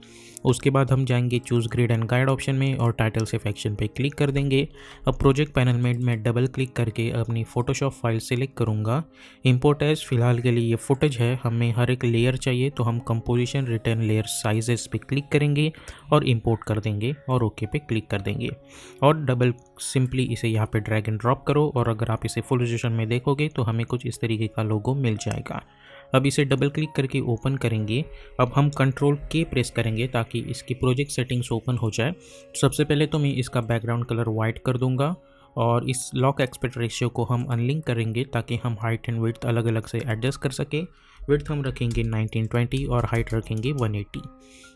उसके बाद हम जाएंगे choose grid and guide option में और टाइटल सेक्शन पे क्लिक कर देंगे। अब प्रोजेक्ट पैनल में मैं डबल क्लिक करके अपनी फोटोशॉप फाइल सेलेक्ट करूँगा। इंपोर्ट एज, फिलहाल के लिए ये फुटेज है, हमें हर एक लेयर चाहिए, तो हम कंपोजिशन रिटर्न लेयर साइजेस पे क्लिक करेंगे और इंपोर्ट कर देंगे और ओके पे क्लिक कर देंगे, और डबल सिंपली इसे यहाँ पे ड्रैग एंड ड्रॉप करो, और अगर आप इसे फुल रेजोल्यूशन में देखोगे तो हमें कुछ इस तरीके का लोगो मिल जाएगा। अब इसे डबल क्लिक करके ओपन करेंगे। अब हम कंट्रोल के प्रेस करेंगे ताकि इसकी प्रोजेक्ट सेटिंग्स ओपन हो जाए। सबसे पहले तो मैं इसका बैकग्राउंड कलर वाइट कर दूंगा, और इस लॉक एस्पेक्ट रेशियो को हम अनलिंक करेंगे ताकि हम हाइट एंड विड्थ अलग अलग से एडजस्ट कर सके। विड्थ हम रखेंगे 1920 और हाइट रखेंगे 180।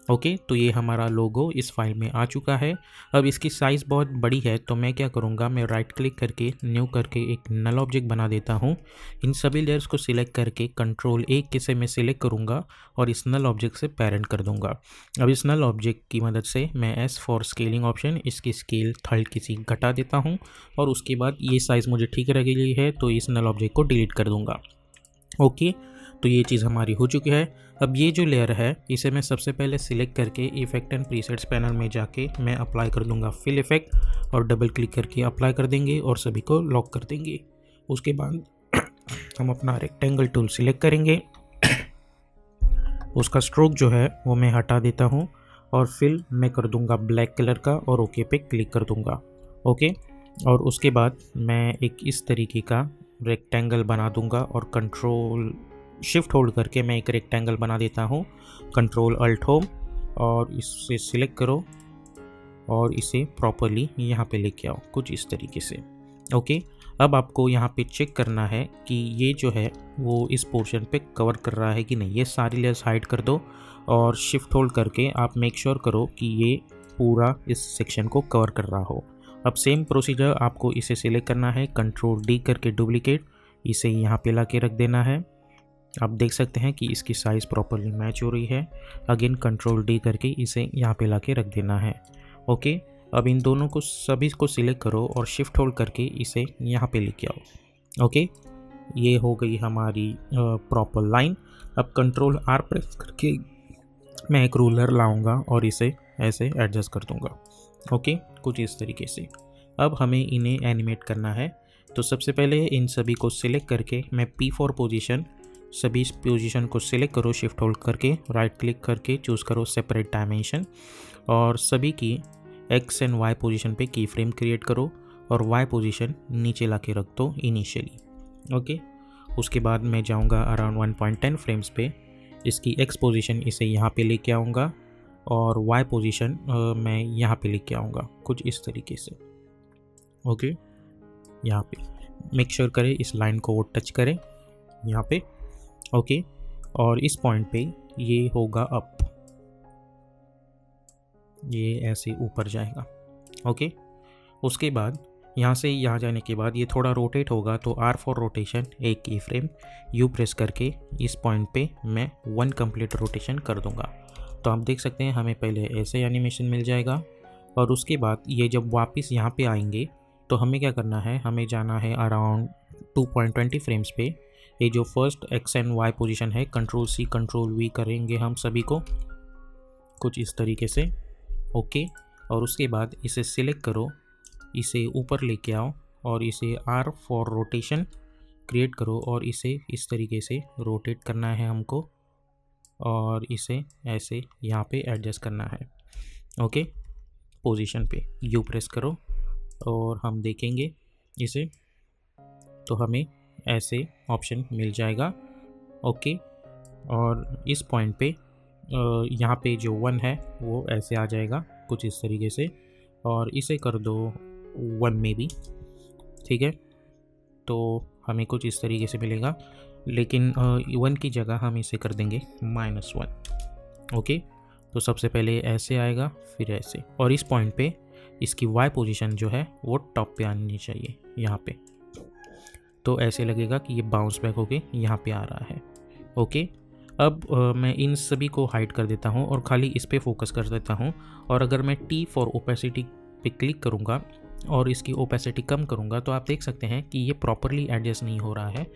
ओके, तो ये हमारा लोगो इस फाइल में आ चुका है। अब इसकी साइज़ बहुत बड़ी है, तो मैं क्या करूँगा, मैं राइट क्लिक करके न्यू करके एक नल ऑब्जेक्ट बना देता हूँ। इन सभी लेयर्स को सिलेक्ट करके कंट्रोल ए के से मैं सिलेक्ट करूँगा और इस नल ऑब्जेक्ट से पेरेंट कर दूँगा। अब इस नल ऑब्जेक्ट की मदद से मैं एस फॉर स्केलिंग ऑप्शन, इसकी स्केल 30 किसी घटा देता हूँ, और उसके बाद ये साइज़ मुझे ठीक लग गई है तो इस नल ऑब्जेक्ट को डिलीट कर दूँगा। ओके, तो ये चीज़ हमारी हो चुकी है। अब ये जो लेयर है इसे मैं सबसे पहले सिलेक्ट करके इफेक्ट एंड प्रीसेट्स पैनल में जाके मैं अप्लाई कर दूंगा फिल इफेक्ट, और डबल क्लिक करके अप्लाई कर देंगे और सभी को लॉक कर देंगे। उसके बाद हम अपना रेक्टेंगल टूल सिलेक्ट करेंगे, उसका स्ट्रोक जो है वो मैं हटा देता हूँ, और फिल मैं कर दूंगा ब्लैक कलर का और ओके पे क्लिक कर दूंगा। ओके, और उसके बाद मैं एक इस तरीके का रेक्टेंगल बना दूंगा, और कंट्रोल शिफ्ट होल्ड करके मैं एक रेक्टेंगल बना देता हूँ। कंट्रोल अल्ट होम, और इसे सिलेक्ट करो और इसे प्रॉपरली यहाँ पे लेके आओ कुछ इस तरीके से। ओके, अब आपको यहाँ पे चेक करना है कि ये जो है वो इस पोर्शन पे कवर कर रहा है कि नहीं। ये सारी लेयर्स हाइड कर दो और शिफ्ट होल्ड करके आप मेक श्योर करो कि ये पूरा इस सेक्शन को कवर कर रहा हो। अब सेम प्रोसीजर आपको इसे सिलेक्ट करना है, कंट्रोल डी करके डुप्लीकेट, इसे यहाँ पे ला के रख देना है। आप देख सकते हैं कि इसकी साइज़ प्रॉपरली मैच हो रही है। अगेन कंट्रोल डी करके इसे यहाँ पे ला के रख देना है। ओके, अब इन दोनों को सभी को सिलेक्ट करो और शिफ्ट होल्ड करके इसे यहाँ पे लेके आओ। ओके, ये हो गई हमारी प्रॉपर लाइन। अब कंट्रोल आर प्रेस करके मैं एक रूलर लाऊंगा और इसे ऐसे एडजस्ट कर दूंगा। ओके, कुछ इस तरीके से। अब हमें इन्हें एनिमेट करना है, तो सबसे पहले इन सभी को सिलेक्ट करके मैं P4 पोजीशन, सभी पोजीशन को सिलेक्ट करो शिफ्ट होल्ड करके, राइट क्लिक करके चूज़ करो सेपरेट डायमेंशन, और सभी की एक्स एंड वाई पोजीशन पे की फ्रेम क्रिएट करो, और वाई पोजीशन नीचे ला के रख दो इनिशियली। ओके, उसके बाद मैं जाऊंगा अराउंड 1.10 फ्रेम्स पे, इसकी एक्स पोजीशन इसे यहाँ पे लेके आऊँगा, और वाई पोजीशन मैं यहाँ पे लेके आऊँगा कुछ इस तरीके से। ओके, यहाँ पे मेक श्योर करें इस लाइन को वो टच करें यहाँ पे। ओके, और इस पॉइंट पे ये होगा अप, ये ऐसे ऊपर जाएगा। ओके, उसके बाद यहाँ से यहाँ जाने के बाद ये थोड़ा रोटेट होगा, तो R फॉर रोटेशन, एक की फ्रेम U प्रेस करके इस पॉइंट पे मैं 1 कंप्लीट रोटेशन कर दूंगा। तो आप देख सकते हैं हमें पहले ऐसे एनिमेशन मिल जाएगा, और उसके बाद ये जब वापस यहाँ पे आएंगे तो हमें क्या करना है, हमें जाना है अराउंड 2.20 फ्रेम्स पे। ये जो first X and Y position है, कंट्रोल सी कंट्रोल वी करेंगे हम सभी को कुछ इस तरीके से। ओके, और उसके बाद इसे सिलेक्ट करो, इसे ऊपर लेके आओ, और इसे R फॉर रोटेशन क्रिएट करो, और इसे इस तरीके से रोटेट करना है हमको, और इसे ऐसे यहाँ पे एडजस्ट करना है। ओके, पोजीशन पे U प्रेस करो और हम देखेंगे इसे, तो हमें ऐसे ऑप्शन मिल जाएगा। ओके, और इस पॉइंट पे यहाँ पे जो 1 है वो ऐसे आ जाएगा कुछ इस तरीके से, और इसे कर दो 1 में भी, ठीक है। तो हमें कुछ इस तरीके से मिलेगा, लेकिन 1 की जगह हम इसे कर देंगे -1। ओके, तो सबसे पहले ऐसे आएगा, फिर ऐसे, और इस पॉइंट पे इसकी y पोजीशन जो है वो टॉप पे आनी चाहिए यहाँ पे। तो ऐसे लगेगा कि ये बाउंस बैक होके यहाँ पे आ रहा है। ओके, अब मैं इन सभी को हाइड कर देता हूँ और खाली इस पे फोकस कर देता हूँ। और अगर मैं T फॉर ओपेसिटी पे क्लिक करूँगा और इसकी ओपेसिटी कम करूँगा तो आप देख सकते हैं कि ये प्रॉपरली एडजस्ट नहीं हो रहा है।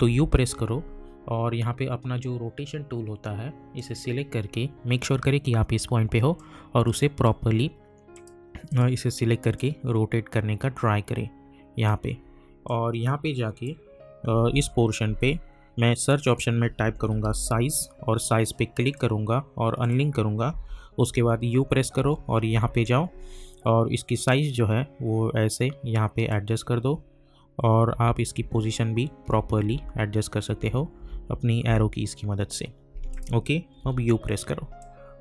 तो U प्रेस करो और यहाँ पे अपना जो रोटेशन टूल होता है इसे सिलेक्ट करके मेक श्योर करें कि आप इस पॉइंट पे हो और उसे प्रॉपरली इसे सिलेक्ट करके रोटेट करने का ट्राई करें यहाँ पे। और यहाँ पे जाके इस पोर्शन पे मैं सर्च ऑप्शन में टाइप करूँगा साइज़, और साइज़ पे क्लिक करूँगा और अनलिंक करूँगा। उसके बाद U प्रेस करो और यहाँ पे जाओ और इसकी साइज़ जो है वो ऐसे यहाँ पे एडजस्ट कर दो, और आप इसकी पोजीशन भी प्रॉपरली एडजस्ट कर सकते हो अपनी एरो कीज़ की मदद से। ओके, अब U प्रेस करो।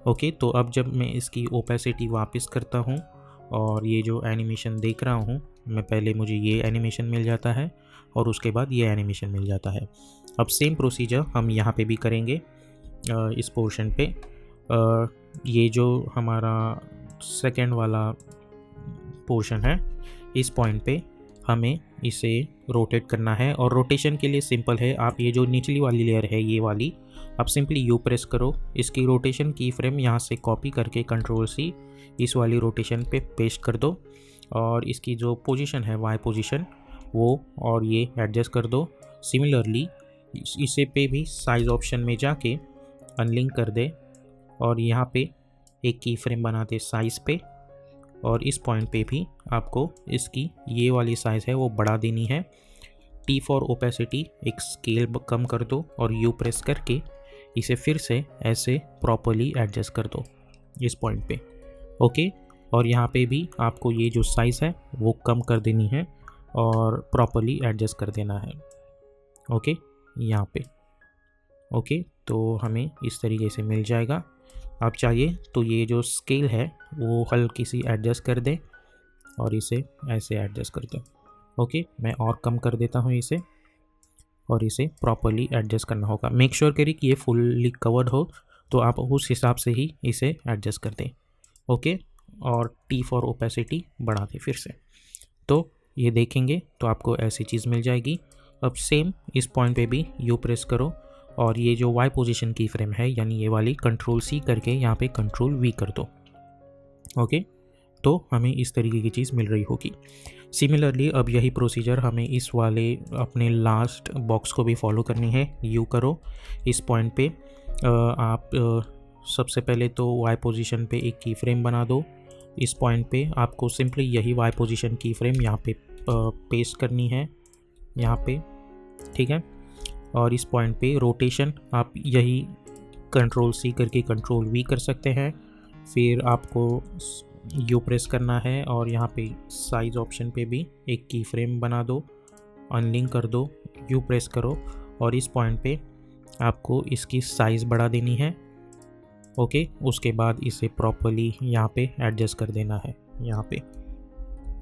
ओके, तो अब जब मैं इसकी ओपेसिटी वापस करता हूँ और ये जो एनिमेशन देख रहा हूँ मैं, पहले मुझे ये एनिमेशन मिल जाता है और उसके बाद ये एनिमेशन मिल जाता है। अब सेम प्रोसीजर हम यहाँ पे भी करेंगे। इस पोर्शन पे ये जो हमारा सेकेंड वाला पोर्शन है, इस पॉइंट पे हमें इसे रोटेट करना है। और रोटेशन के लिए सिंपल है, आप ये जो निचली वाली लेयर है ये वाली, आप सिंपली U प्रेस करो, इसकी रोटेशन की फ्रेम यहाँ से कॉपी करके Ctrl+C इस वाली रोटेशन पे पेस्ट कर दो, और इसकी जो पोजीशन है Y पोजीशन वो और ये एडजस्ट कर दो। सिमिलरली इसे पे भी साइज़ ऑप्शन में जाके अनलिंक कर दे और यहाँ पे एक की फ्रेम बना दे साइज़ पे, और इस पॉइंट पे भी आपको इसकी ये वाली साइज़ है वो बढ़ा देनी है। T फॉर ओपेसिटी एक स्केल कम कर दो और U प्रेस करके इसे फिर से ऐसे प्रॉपरली एडजस्ट कर दो इस पॉइंट पे। ओके, और यहाँ पे भी आपको ये जो साइज़ है वो कम कर देनी है और प्रॉपरली एडजस्ट कर देना है। ओके, यहाँ पे। ओके, तो हमें इस तरीके से मिल जाएगा। आप चाहिए तो ये जो स्केल है वो हल्की सी एडजस्ट कर दें और इसे ऐसे एडजस्ट कर दें। ओके, मैं और कम कर देता हूँ इसे, और इसे प्रॉपरली एडजस्ट करना होगा। मेक श्योर करिए कि ये फुल्ली कवर्ड हो, तो आप उस हिसाब से ही इसे एडजस्ट कर दें। ओके, और T फॉर ओपेसिटी बढ़ा दें फिर से, तो ये देखेंगे तो आपको ऐसी चीज़ मिल जाएगी। अब सेम इस पॉइंट पे भी U प्रेस करो और ये जो Y पोजीशन की फ्रेम है यानी ये वाली Ctrl+C करके यहाँ पे Ctrl+V कर दो। ओके, तो हमें इस तरीके की चीज़ मिल रही होगी। सिमिलरली अब यही प्रोसीजर हमें इस वाले अपने लास्ट बॉक्स को भी फॉलो करनी है। U करो, इस पॉइंट पे आप सबसे पहले तो Y पोजीशन पे एक की फ्रेम बना दो। इस पॉइंट पे आपको सिंपली यही Y पोजीशन की फ्रेम यहाँ पे पेस्ट करनी है यहाँ पे, ठीक है। और इस पॉइंट पे रोटेशन आप यही Ctrl+C करके Ctrl+V कर सकते हैं। फिर आपको U प्रेस करना है और यहाँ पे साइज़ ऑप्शन पे भी एक की फ्रेम बना दो, अनलिंक कर दो, U प्रेस करो और इस पॉइंट पे आपको इसकी साइज़ बढ़ा देनी है। ओके, उसके बाद इसे प्रॉपरली यहाँ पे एडजस्ट कर देना है यहाँ पे।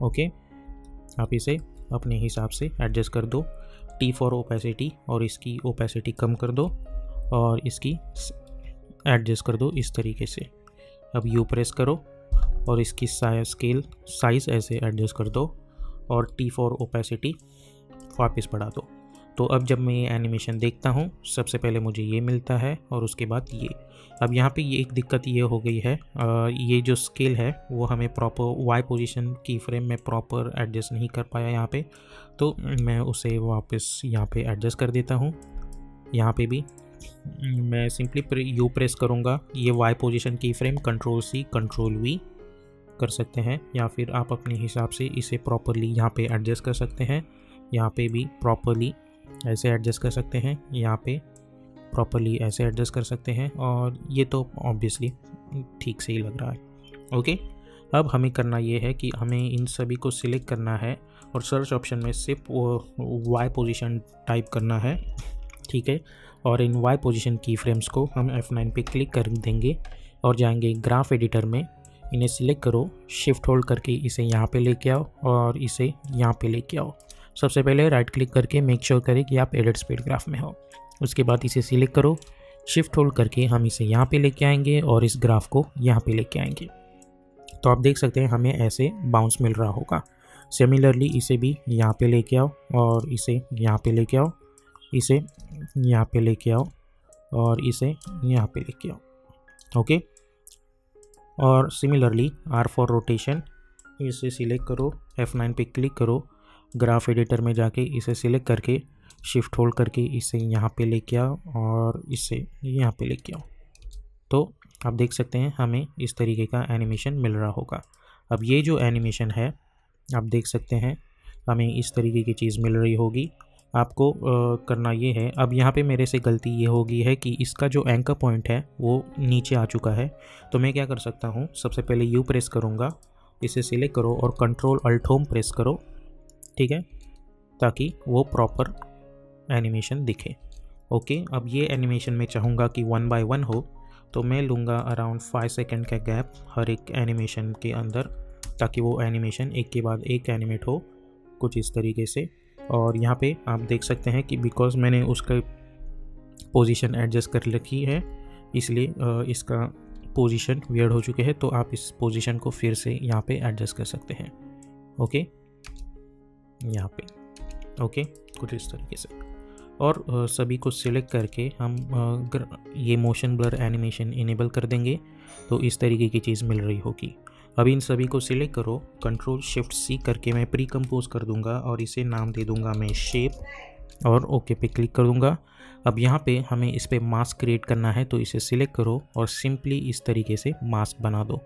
ओके, आप इसे अपने हिसाब से एडजस्ट कर दो। T फॉर ओपेसिटी और इसकी ओपेसिटी कम कर दो और इसकी एडजस्ट कर दो इस तरीके से। अब U प्रेस करो और इसकी स्केल साइज़ ऐसे एडजस्ट कर दो और T फॉर ओपेसिटी वापस बढ़ा दो। तो अब जब मैं ये एनिमेशन देखता हूँ सबसे पहले मुझे ये मिलता है और उसके बाद ये। अब यहाँ पे ये एक दिक्कत ये हो गई है, ये जो स्केल है वो हमें प्रॉपर Y पोजीशन की फ्रेम में प्रॉपर एडजस्ट नहीं कर पाया यहाँ पे, तो मैं उसे वापस यहाँ पे एडजस्ट कर देता हूँ। यहाँ पे भी मैं सिंपली U प्रेस करूँगा, ये Y पोजीशन की फ्रेम Ctrl+C Ctrl+V कर सकते हैं, या फिर आप अपने हिसाब से इसे प्रॉपरली यहाँ पे एडजस्ट कर सकते हैं। यहाँ पे भी प्रॉपरली ऐसे एडजस्ट कर सकते हैं, यहाँ पे प्रॉपरली ऐसे एडजस्ट कर सकते हैं, और ये तो ऑब्वियसली ठीक से ही लग रहा है। ओके, अब हमें करना ये है कि हमें इन सभी को सिलेक्ट करना है और सर्च ऑप्शन में सिर्फ Y पोजीशन टाइप करना है, ठीक है। और इन Y पोजीशन की फ्रेम्स को हम F9 पे क्लिक कर देंगे और जाएंगे ग्राफ एडिटर में। इन्हें सिलेक्ट करो, शिफ्ट होल्ड करके इसे यहाँ पे लेके आओ और इसे यहाँ पे लेके आओ। सबसे पहले राइट क्लिक करके मेक श्योर करें कि आप एडिट स्पीड ग्राफ में हो। उसके बाद इसे सिलेक्ट करो, शिफ्ट होल्ड करके हम इसे यहाँ पे लेके आएंगे और इस ग्राफ को यहाँ पे लेके आएंगे। तो आप देख सकते हैं हमें ऐसे बाउंस मिल रहा होगा। सिमिलरली इसे भी यहाँ पे लेके आओ और इसे यहाँ पे लेके आओ, इसे यहाँ पे लेके आओ और इसे यहाँ पे लेके आओ। ओके, और सिमिलरली R फॉर रोटेशन, इसे सिलेक्ट करो, F9 पे क्लिक करो, ग्राफ एडिटर में जाके इसे सिलेक्ट करके शिफ्ट होल्ड करके इसे यहाँ पे लेके आओ और इसे यहाँ पे लेके आओ। तो आप देख सकते हैं हमें इस तरीके का एनिमेशन मिल रहा होगा। अब ये जो एनिमेशन है आप देख सकते हैं हमें इस तरीके की चीज़ मिल रही होगी। आपको करना ये है, अब यहाँ पे मेरे से गलती ये होगी है कि इसका जो एंकर पॉइंट है वो नीचे आ चुका है। तो मैं क्या कर सकता हूँ, सबसे पहले U प्रेस करूँगा, इसे सिलेक्ट करो और कंट्रोल अल्ट होम प्रेस करो, ठीक है, ताकि वो प्रॉपर एनिमेशन दिखे। ओके, अब ये एनिमेशन मैं चाहूँगा कि 1 बाय 1 हो, तो मैं लूँगा अराउंड 5 सेकेंड का गैप हर एक एनिमेशन के अंदर, ताकि वो एनिमेशन एक के बाद एक एनिमेट हो कुछ इस तरीके से। और यहाँ पे आप देख सकते हैं कि बिकॉज मैंने उसका पोजीशन एडजस्ट कर रखी है इसलिए इसका पोजीशन वियर्ड हो चुके हैं, तो आप इस पोजीशन को फिर से यहाँ पे एडजस्ट कर सकते हैं। ओके, यहाँ पे ओके, कुछ इस तरीके से। और सभी को सिलेक्ट करके हम ये मोशन ब्लर एनिमेशन इनेबल कर देंगे, तो इस तरीके की चीज़ मिल रही होगी। अब इन सभी को सिलेक्ट करो, कंट्रोल शिफ्ट C करके मैं प्री कंपोज कर दूंगा और इसे नाम दे दूंगा मैं शेप और ओके पे क्लिक कर दूंगा। अब यहाँ पे हमें इस पे मास्क क्रिएट करना है, तो इसे सिलेक्ट करो और सिंपली इस तरीके से मास्क बना दो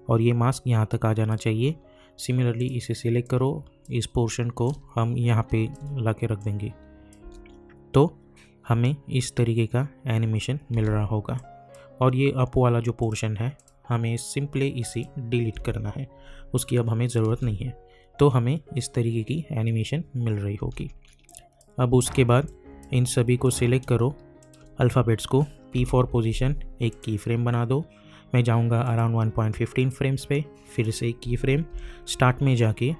और ये मास्क यहाँ तक आ जाना चाहिए। सिमिलरली इसे सिलेक्ट करो, इस पोर्शन को हम यहाँ पे ला के रख देंगे, तो हमें इस तरीके का एनिमेशन मिल रहा होगा। और ये अप वाला जो पोर्शन है हमें सिंपली इसे डिलीट करना है, उसकी अब हमें ज़रूरत नहीं है, तो हमें इस तरीके की एनिमेशन मिल रही होगी। अब उसके बाद इन सभी को सिलेक्ट करो, अल्फ़ाबेट्स को P फॉर पोजीशन एक की फ्रेम बना दो। मैं जाऊंगा अराउंड 1.15 फ्रेम्स पे, फिर से एक की फ्रेम स्टार्ट में जाके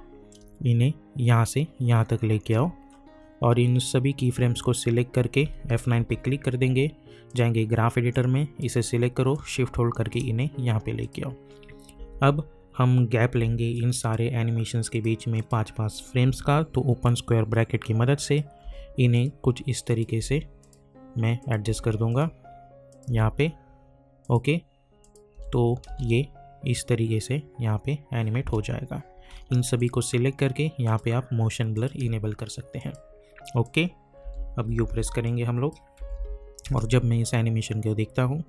इन्हें यहाँ से यहाँ तक लेके आओ और इन सभी की फ्रेम्स को सिलेक्ट करके F9 पे क्लिक कर देंगे, जाएंगे ग्राफ एडिटर में, इसे सिलेक्ट करो, शिफ्ट होल्ड करके इन्हें यहाँ पे लेके आओ। अब हम गैप लेंगे इन सारे एनिमेशंस के बीच में 5-5 फ्रेम्स का, तो ओपन स्क्वायर ब्रैकेट की मदद से इन्हें कुछ इस तरीके से मैं एडजस्ट कर दूंगा यहाँ पे। ओके, तो ये इस तरीके से यहाँ पे एनिमेट हो जाएगा। इन सभी को सिलेक्ट करके यहाँ पे आप मोशन ब्लर इनेबल कर सकते हैं। ओके, अब U प्रेस करेंगे हम लोग और जब मैं इस एनिमेशन को देखता हूँ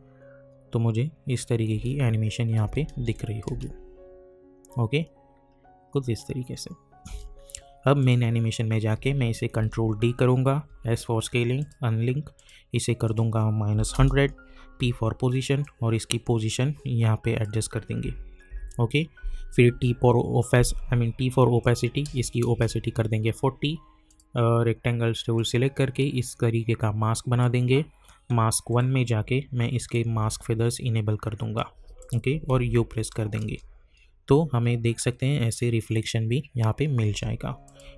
तो मुझे इस तरीके की एनिमेशन यहाँ पे दिख रही होगी। ओके, कुछ इस तरीके से। अब मेन एनिमेशन में जाके मैं इसे कंट्रोल D करूँगा, S फॉर स्केलिंग अनलिंक, इसे कर दूँगा -100, P फॉर पोजीशन और इसकी पोजीशन यहाँ पे एडजस्ट कर देंगे। ओके, फिर T फॉर ओपेसिटी, इसकी ओपेसिटी कर देंगे 40। रेक्टेंगल टूल सिलेक्ट करके इस तरीके का मास्क बना देंगे। मास्क 1 में जाके मैं इसके मास्क फेदर्स इनेबल कर दूंगा। ओके, और U प्रेस कर देंगे, तो हमें देख सकते हैं ऐसे रिफ्लेक्शन भी यहाँ पे मिल जाएगा।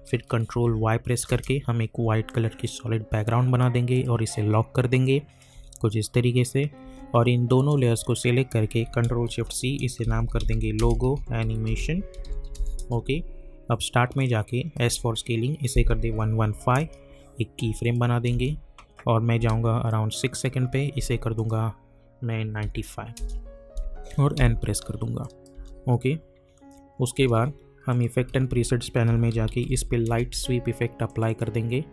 फिर कंट्रोल Y प्रेस करके हम एक वाइट कलर की सॉलिड बैकग्राउंड बना देंगे और इसे लॉक कर देंगे कुछ इस तरीके से। और इन दोनों लेयर्स को सिलेक्ट करके कंट्रोल शिफ्ट C, इसे नाम कर देंगे लोगो एनिमेशन। ओके, अब स्टार्ट में जाके S फॉर स्केलिंग, इसे कर दे 115, एक की फ्रेम बना देंगे और मैं जाऊंगा अराउंड 6 सेकंड पे, इसे कर दूंगा मैं 95 और N प्रेस कर दूंगा। ओके, उसके बाद हम इफेक्ट एंड प्रीसेट्स पैनल में जाके इस पे लाइट स्वीप इफेक्ट अप्लाई कर देंगे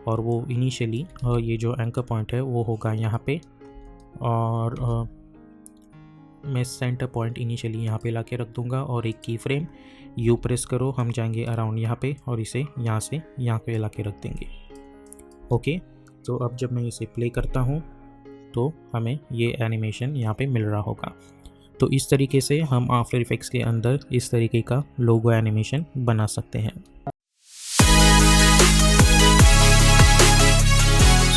और वो इनिशियली ये जो एंकर पॉइंट है वो होगा यहाँ पे, और मैं सेंटर पॉइंट इनिशियली यहाँ पे लाके रख दूंगा और एक की फ्रेम U प्रेस करो, हम जाएंगे अराउंड यहाँ पे और इसे यहाँ से यहाँ पे लाके रख देंगे। ओके, तो अब जब मैं इसे प्ले करता हूँ तो हमें ये एनिमेशन यहाँ पे मिल रहा होगा। तो इस तरीके से हम आफ्टर इफेक्ट्स के अंदर इस तरीके का लोगो एनिमेशन बना सकते हैं।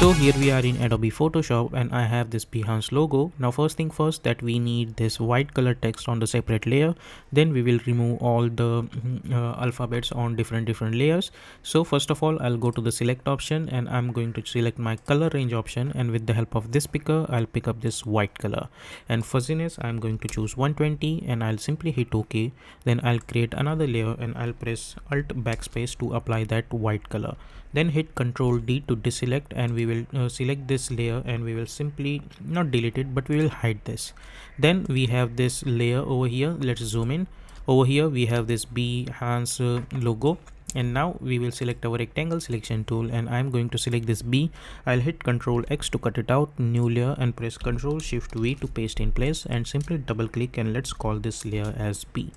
So here we are in Adobe Photoshop and I have this Behance logo. Now first thing first, that we need this white color text on the separate layer. Then we will remove all the alphabets on different layers. So first of all, I'll go to the select option and I'm going to select my color range option, and with the help of this picker I'll pick up this white color, and fuzziness I'm going to choose 120 and I'll simply hit OK. Then I'll create another layer and I'll press Alt backspace to apply that white color. Then hit Ctrl D to deselect, and we will select this layer and we will simply not delete it, but we will hide this. Then we have this layer over here. Let's zoom in. Over here we have this Behance logo, and now we will select our rectangle selection tool and I'm going to select this B. I'll hit Ctrl X to cut it out, new layer, and press Ctrl Shift V to paste in place, and simply double click and let's call this layer as B.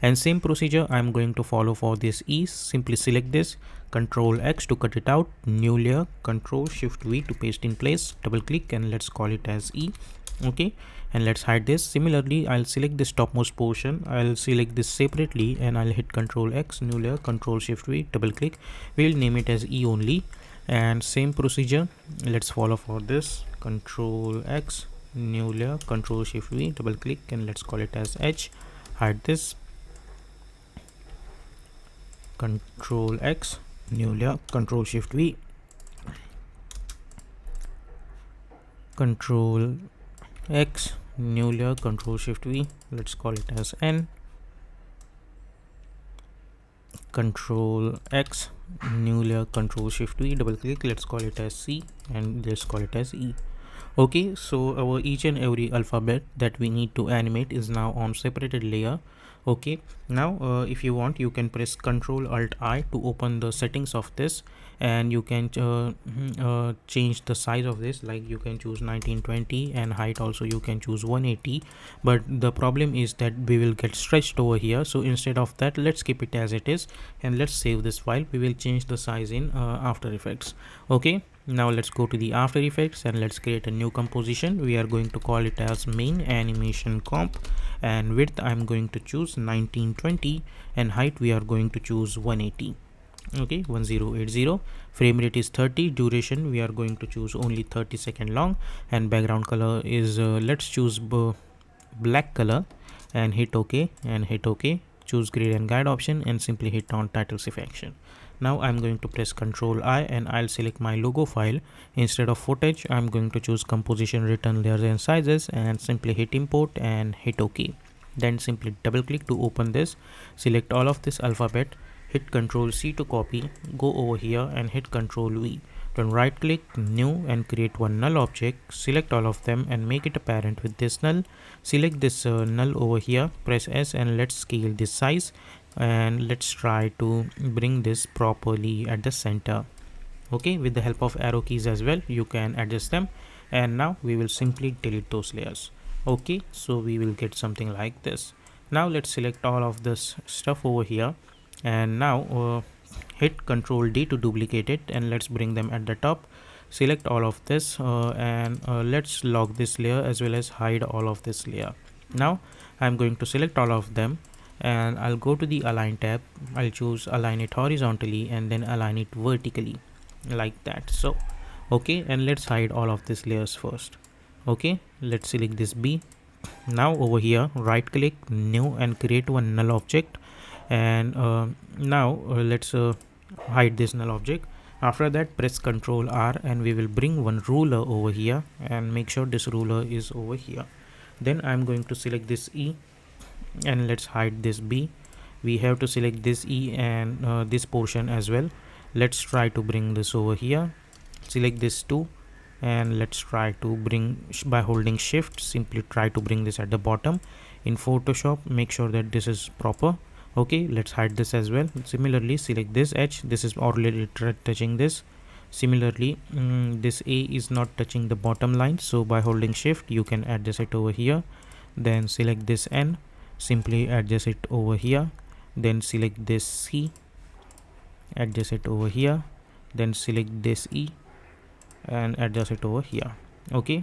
And same procedure I'm going to follow for this E. Simply select this, Ctrl X to cut it out, new layer, Ctrl Shift V to paste in place, double click and let's call it as E. Okay, and let's hide this. Similarly, I'll select this topmost portion, I'll select this separately and I'll hit Ctrl X, new layer, Ctrl Shift V, double click. We'll name it as E only, and same procedure let's follow for this. Ctrl X, new layer, Ctrl Shift V, double click and let's call it as H. Hide this, Ctrl X, new layer, Ctrl Shift V, Ctrl X, new layer, Ctrl Shift V, let's call it as N. Ctrl X, new layer, Ctrl Shift V, double click, let's call it as C, and let's call it as E. Okay, so our each and every alphabet that we need to animate is now on separated layer. Okay, now if you want, you can press Ctrl Alt I to open the settings of this, and you can change the size of this. Like you can choose 1920, and height also you can choose 180, but the problem is that we will get stretched over here. So instead of that, let's keep it as it is and let's save this file. We will change the size in After Effects. Okay, now let's go to the After Effects and let's create a new composition. We are going to call it as main animation comp, and width I'm going to choose 1920, and height we are going to choose 180. Okay, 1080. Frame rate is 30. Duration we are going to choose only 30 seconds long, and background color is let's choose black color, and hit OK and hit OK. Choose gradient guide option and simply hit on title selection. Now I'm going to press Ctrl I and I'll select my logo file. Instead of footage, I'm going to choose composition, return layers and sizes, and simply hit import and hit OK. Then simply double click to open this. Select all of this alphabet, hit Ctrl C to copy, go over here and hit Ctrl V. Then right click, new, and create one null object. Select all of them and make it a parent with this null. Select this null over here, press S and let's scale this size, and let's try to bring this properly at the center. Okay, with the help of arrow keys as well you can adjust them, and now we will simply delete those layers. Okay, so we will get something like this. Now let's select all of this stuff over here, and now hit Ctrl D to duplicate it, and let's bring them at the top. Select all of this and let's lock this layer as well as hide all of this layer. Now I'm going to select all of them and I'll go to the Align tab. I'll choose align it horizontally and then align it vertically like that. So okay, and let's hide all of these layers first. Okay, let's select this B. Now over here right click, new, and create one null object, and now let's hide this null object. After that, press Ctrl R and we will bring one ruler over here and make sure this ruler is over here. Then I'm going to select this E and let's hide this B. We have to select this E and this portion as well. Let's try to bring this over here. Select this too, and let's try to bring by holding shift, simply try to bring this at the bottom. In Photoshop, make sure that this is proper. Okay, let's hide this as well. Similarly, select this edge, this is already touching this. Similarly, this A is not touching the bottom line, so by holding shift you can adjust it over here. Then select this N, simply adjust it over here. Then select this C, adjust it over here. Then select this E and adjust it over here. Okay,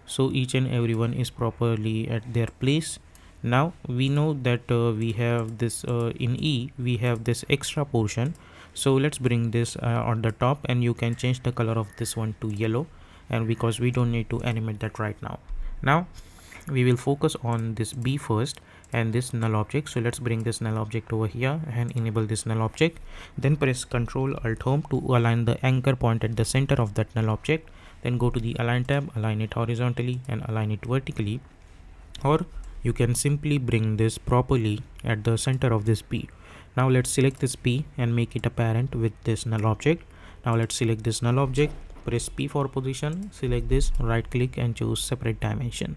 so each and every one is properly at their place. Now we know that we have this in E we have this extra portion, So let's bring this on the top, and you can change the color of this one to yellow, and because we don't need to animate that right now. Now we will focus on this B first and this null object. So let's bring this null object over here and enable this null object. Then press Ctrl Alt Home to align the anchor point at the center of that null object. Then go to the Align tab, align it horizontally and align it vertically, or you can simply bring this properly at the center of this P. Now let's select this P and make it a parent with this null object. Now let's select this null object, press P for position, select this, right click and choose separate dimension.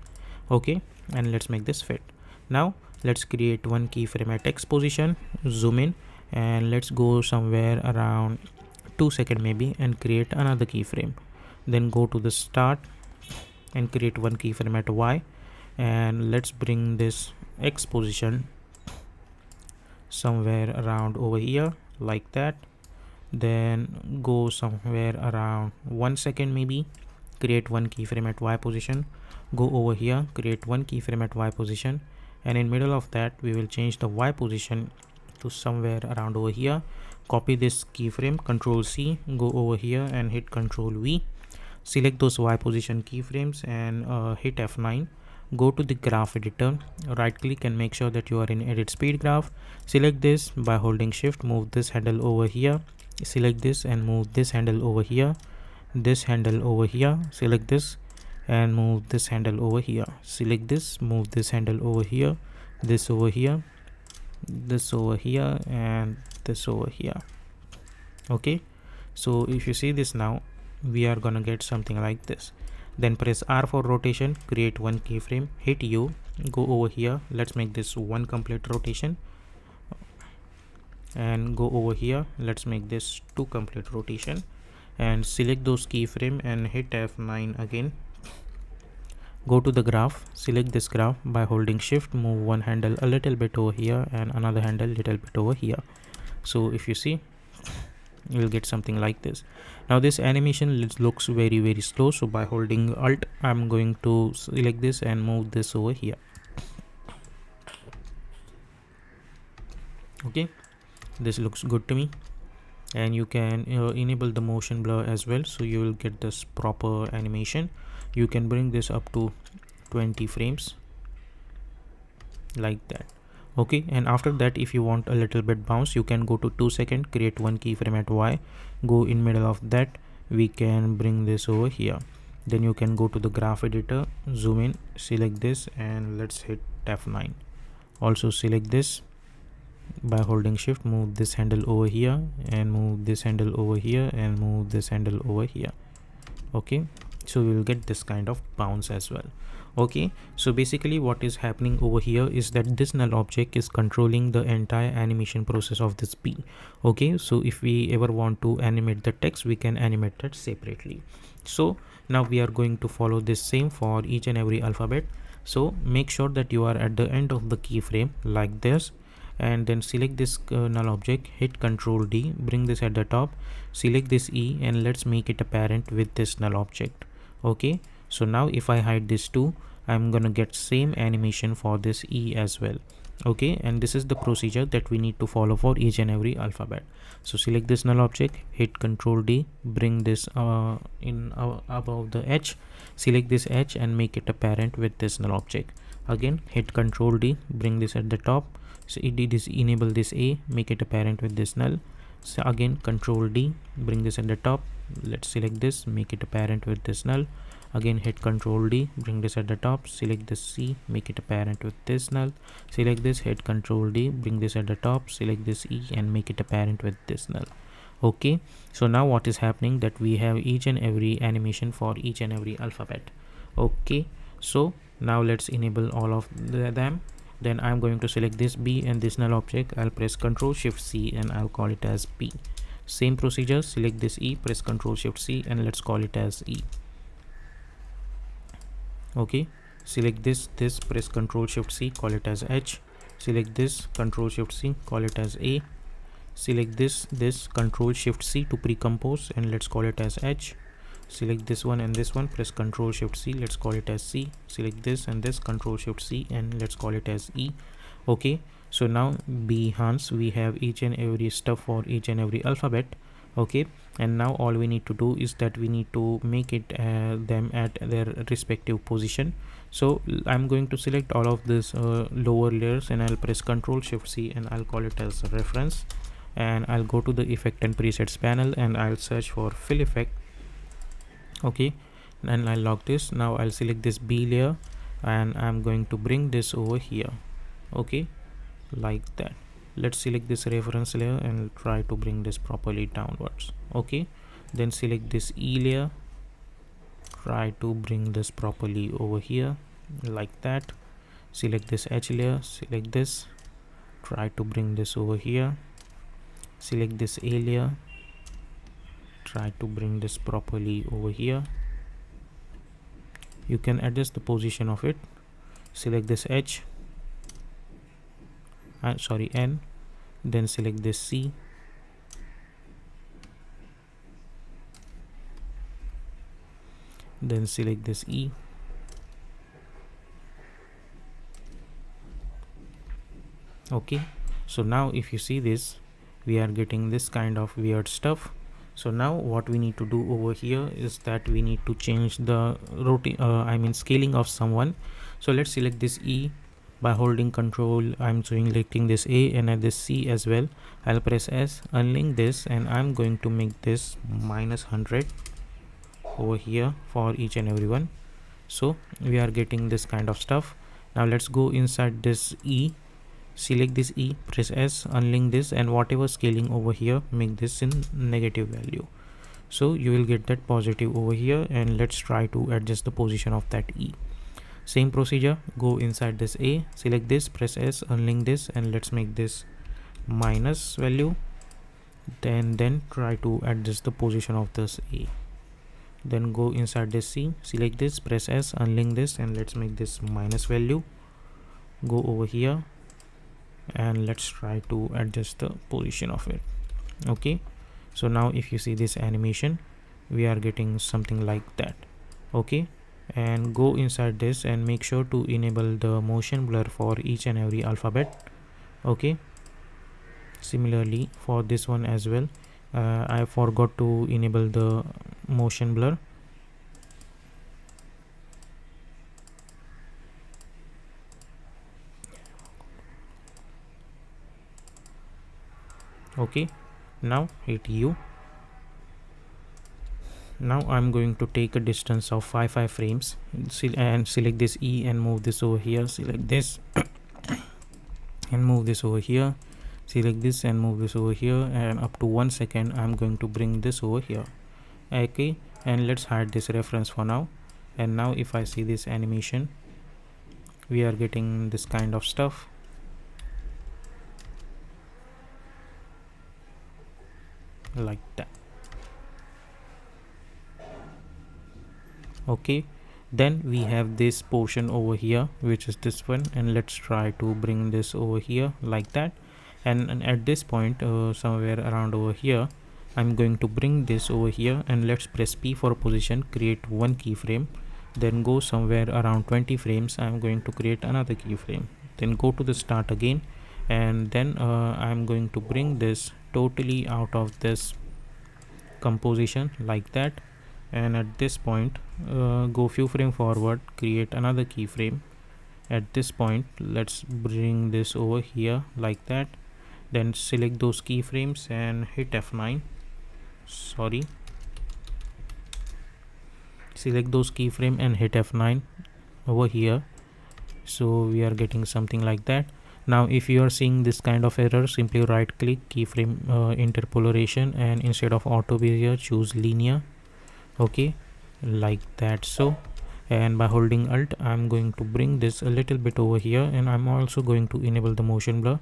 Okay, and let's make this fit. Now let's create one keyframe at X position, zoom in, and let's go somewhere around 2 seconds maybe and create another keyframe. Then go to the start and create one keyframe at Y, and let's bring this X position somewhere around over here like that. Then go somewhere around 1 second maybe, create one keyframe at Y position, go over here, create one keyframe at Y position, and in middle of that we will change the Y position to somewhere around over here. Copy this keyframe, Ctrl C, go over here and hit Ctrl V, select those Y position keyframes and hit F9. Go to the graph editor, right click and make sure that you are in edit speed graph. Select this by holding shift, move this handle over here, select this and move this handle over here, this handle over here, select this and move this handle over here, select this, move this handle over here, this over here, this over here and this over here. Okay, so if you see this now, we are gonna get something like this. Then press R for rotation, create one keyframe, hit U, go over here, let's make this one complete rotation, and go over here, let's make this 2 complete rotation, and select those keyframe and hit F9 again. Go to the graph, select this graph by holding shift, move one handle a little bit over here and another handle little bit over here. So if you see, you will get something like this. Now this animation looks very slow, so by holding Alt I'm going to select this and move this over here. Okay, this looks good to me, and you can enable the motion blur as well, so you will get this proper animation. You can bring this up to 20 frames like that. Okay, and after that if you want a little bit bounce, you can go to 2 seconds, create one keyframe at Y, go in middle of that, we can bring this over here. Then you can go to the graph editor, zoom in, select this and let's hit F9. Also select this by holding shift, move this handle over here and move this handle over here and move this handle over here. Okay, so we will get this kind of bounce as well. Okay, so basically what is happening over here is that this null object is controlling the entire animation process of this P. Okay, so if we ever want to animate the text, we can animate that separately. So now we are going to follow this same for each and every alphabet. So make sure that you are at the end of the keyframe like this, and then select this null object, hit Ctrl D, bring this at the top, select this E and let's make it a parent with this null object. Okay, so now if I hide this 2, I'm gonna get same animation for this E as well. Okay, and this is the procedure that we need to follow for each and every alphabet. So select this null object, hit Ctrl D, bring this above the H, select this H and make it a parent with this null object. Again hit Ctrl D, bring this at the top, so enable this A, make it a parent with this null. So again Ctrl D, bring this at the top, let's select this, make it a parent with this null. Again hit Ctrl D, bring this at the top, select this C, make it a parent with this null. Select this, hit Ctrl D, bring this at the top, select this E and make it a parent with this null. Okay, so now what is happening that we have each and every animation for each and every alphabet. Okay, so now let's enable all of them. Then I'm going to select this B and this null object. I'll press Ctrl Shift C and I'll call it as B. Same procedure, select this E, press Ctrl Shift C and let's call it as E. Okay, select this, press Ctrl Shift C, call it as H. Select this, Ctrl Shift C, call it as A. Select this, Ctrl Shift C to pre-compose and let's call it as H. Select this one and this one, press Ctrl Shift C, let's call it as C. Select this and this, Ctrl Shift C and let's call it as E. Okay, So now Behance, we have each and every stuff for each and every alphabet. Okay, and now all we need to do is that we need to make it them at their respective position. So I'm going to select all of this lower layers, and I'll press Ctrl Shift C, and I'll call it as reference, and I'll go to the effect and presets panel, and I'll search for fill effect. Okay, and I'll lock this. Now I'll select this B layer, and I'm going to bring this over here. Okay, like that. Let's select this reference layer and try to bring this properly downwards. Okay, then select this E layer, try to bring this properly over here like that. Select this H layer, select this, try to bring this over here. Select this A layer, try to bring this properly over here. You can adjust the position of it. Select this H, N, then select this C, then select this E, okay. So now if you see this, we are getting this kind of weird stuff. So now what we need to do over here is that we need to change the scaling of someone. So let's select this E. By holding control, I'm selecting this A, and at this C as well. I'll press S, unlink this, and I'm going to make this -100 over here for each and every one. So we are getting this kind of stuff. Now let's go inside this E, select this E, press S, unlink this, and whatever scaling over here, make this in negative value. So you will get that positive over here, and let's try to adjust the position of that E. Same procedure, go inside this A, select this, press S, unlink this, and let's make this minus value. Then try to adjust the position of this A. Then go inside this C, select this, press S, unlink this, and let's make this minus value. Go over here, and let's try to adjust the position of it. Okay, so now if you see this animation, we are getting something like that. Okay, and go inside this and make sure to enable the motion blur for each and every alphabet. Okay, similarly for this one as well, I forgot to enable the motion blur. Okay, now hit U. Now I'm going to take a distance of 5 frames and select this E and move this over here. Select this and move this over here. Select this and move this over here, and up to 1 second I'm going to bring this over here. Okay, and let's hide this reference for now. And now if I see this animation, we are getting this kind of stuff. Like that. Okay, then we have this portion over here, which is this one, and let's try to bring this over here like that. And at this point, somewhere around over here, I'm going to bring this over here, and let's press P for position, create one keyframe, then go somewhere around 20 frames. I'm going to create another keyframe, then go to the start again, and then I'm going to bring this totally out of this composition like that. And at this point, go few frame forward, create another keyframe. At this point, let's bring this over here like that. Then select those keyframes and hit F9. Select those keyframe and hit F9 over here. So we are getting something like that. Now if you are seeing this kind of error, simply right click, keyframe interpolation, and instead of auto bezier, choose linear. Okay, like that. So, and by holding Alt, I'm going to bring this a little bit over here, and I'm also going to enable the motion blur.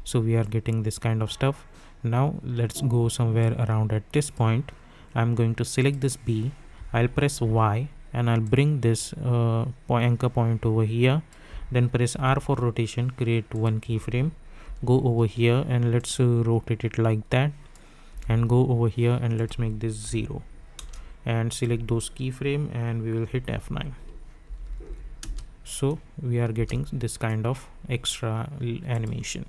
So we are getting this kind of stuff. Now let's go somewhere around at this point. I'm going to select this B, I'll press Y, and I'll bring this anchor point over here. Then press R for rotation, create one keyframe, go over here, and let's rotate it like that, and go over here and let's make this 0, and select those keyframe, and we will hit F9. So we are getting this kind of extra animation.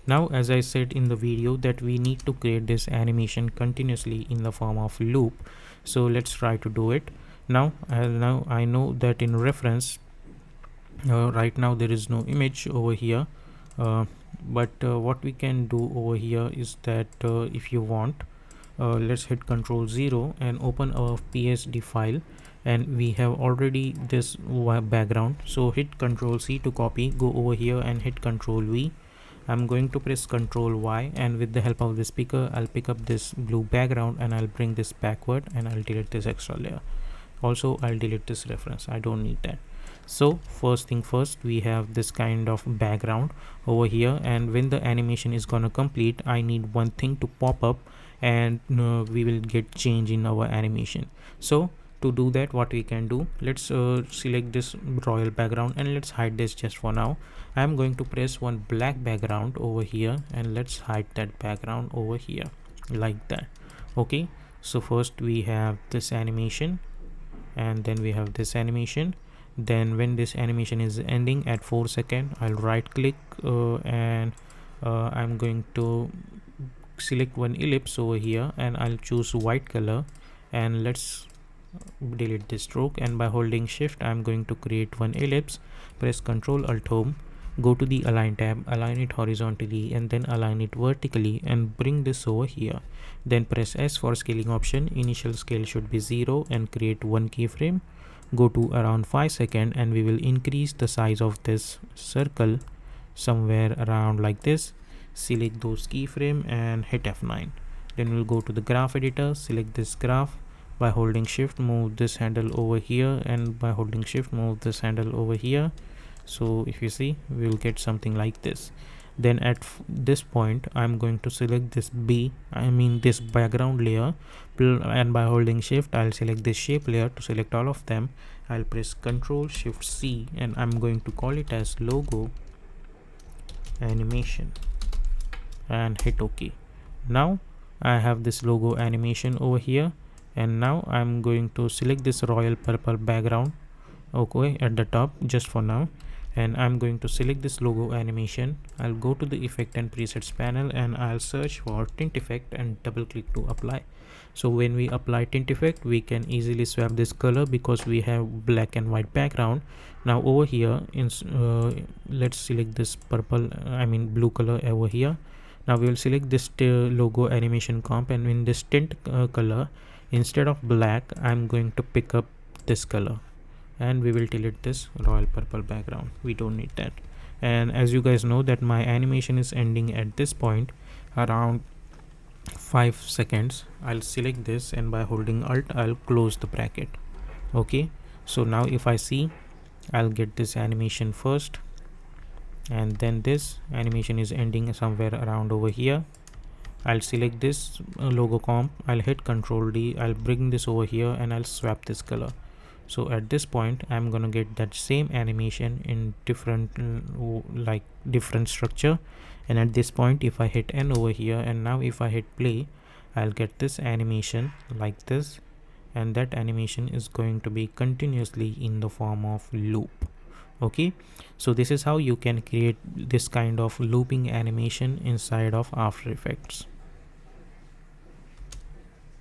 Now, as I said in the video, that we need to create this animation continuously in the form of loop. So let's try to do it. Now I know that in reference right now there is no image over here, but what we can do over here is that if you want, let's hit Ctrl 0 and open our PSD file, and we have already this background. So hit Ctrl C to copy, go over here and hit Ctrl V. I'm going to press Ctrl Y, and with the help of the speaker I'll pick up this blue background and I'll bring this backward, and I'll delete this extra layer. Also I'll delete this reference, I don't need that. So first thing first, we have this kind of background over here, and when the animation is gonna complete, I need one thing to pop up, and we will get change in our animation. So to do that, what we can do, let's select this royal background and let's hide this just for now. I'm going to press one black background over here, and let's hide that background over here like that. Okay, so first we have this animation, and then we have this animation. Then when this animation is ending at 4 seconds, I'll right click and I'm going to select one ellipse over here, and I'll choose white color, and let's delete this stroke. And by holding shift, I'm going to create one ellipse. Press Ctrl Alt Home, go to the align tab, align it horizontally and then align it vertically, and bring this over here. Then press S for scaling option. Initial scale should be 0 and create one keyframe. Go to around 5 seconds, and we will increase the size of this circle somewhere around like this. Select those keyframe and hit F9. Then we'll go to the graph editor, select this graph. By holding shift, move this handle over here, and by holding shift, move this handle over here. So if you see, we will get something like this. Then at this point, I'm going to select this this background layer, and by holding shift, I'll select this shape layer to select all of them. I'll press Ctrl Shift C, and I'm going to call it as logo animation and hit OK. Now I have this logo animation over here, and now I'm going to select this royal purple background, okay, at the top just for now, and I'm going to select this logo animation. I'll go to the effect and presets panel, and I'll search for tint effect and double click to apply. So when we apply tint effect, we can easily swap this color because we have black and white background. Now over here, let's select this blue color over here. Now we will select this logo animation comp, and in this tint color, instead of black, I'm going to pick up this color, and we will delete this royal purple background. We don't need that. And as you guys know that my animation is ending at this point around 5 seconds. I'll select this, and by holding Alt, I'll close the bracket. Okay, so now if I see, I'll get this animation first, and then this animation is ending somewhere around over here. I'll select this logo comp, I'll hit Ctrl D, I'll bring this over here, and I'll swap this color. So at this point, I'm gonna get that same animation in different different structure. And at this point, if I hit N over here, and now if I hit play, I'll get this animation like this, and that animation is going to be continuously in the form of loop. Okay, so this is how you can create this kind of looping animation inside of After Effects.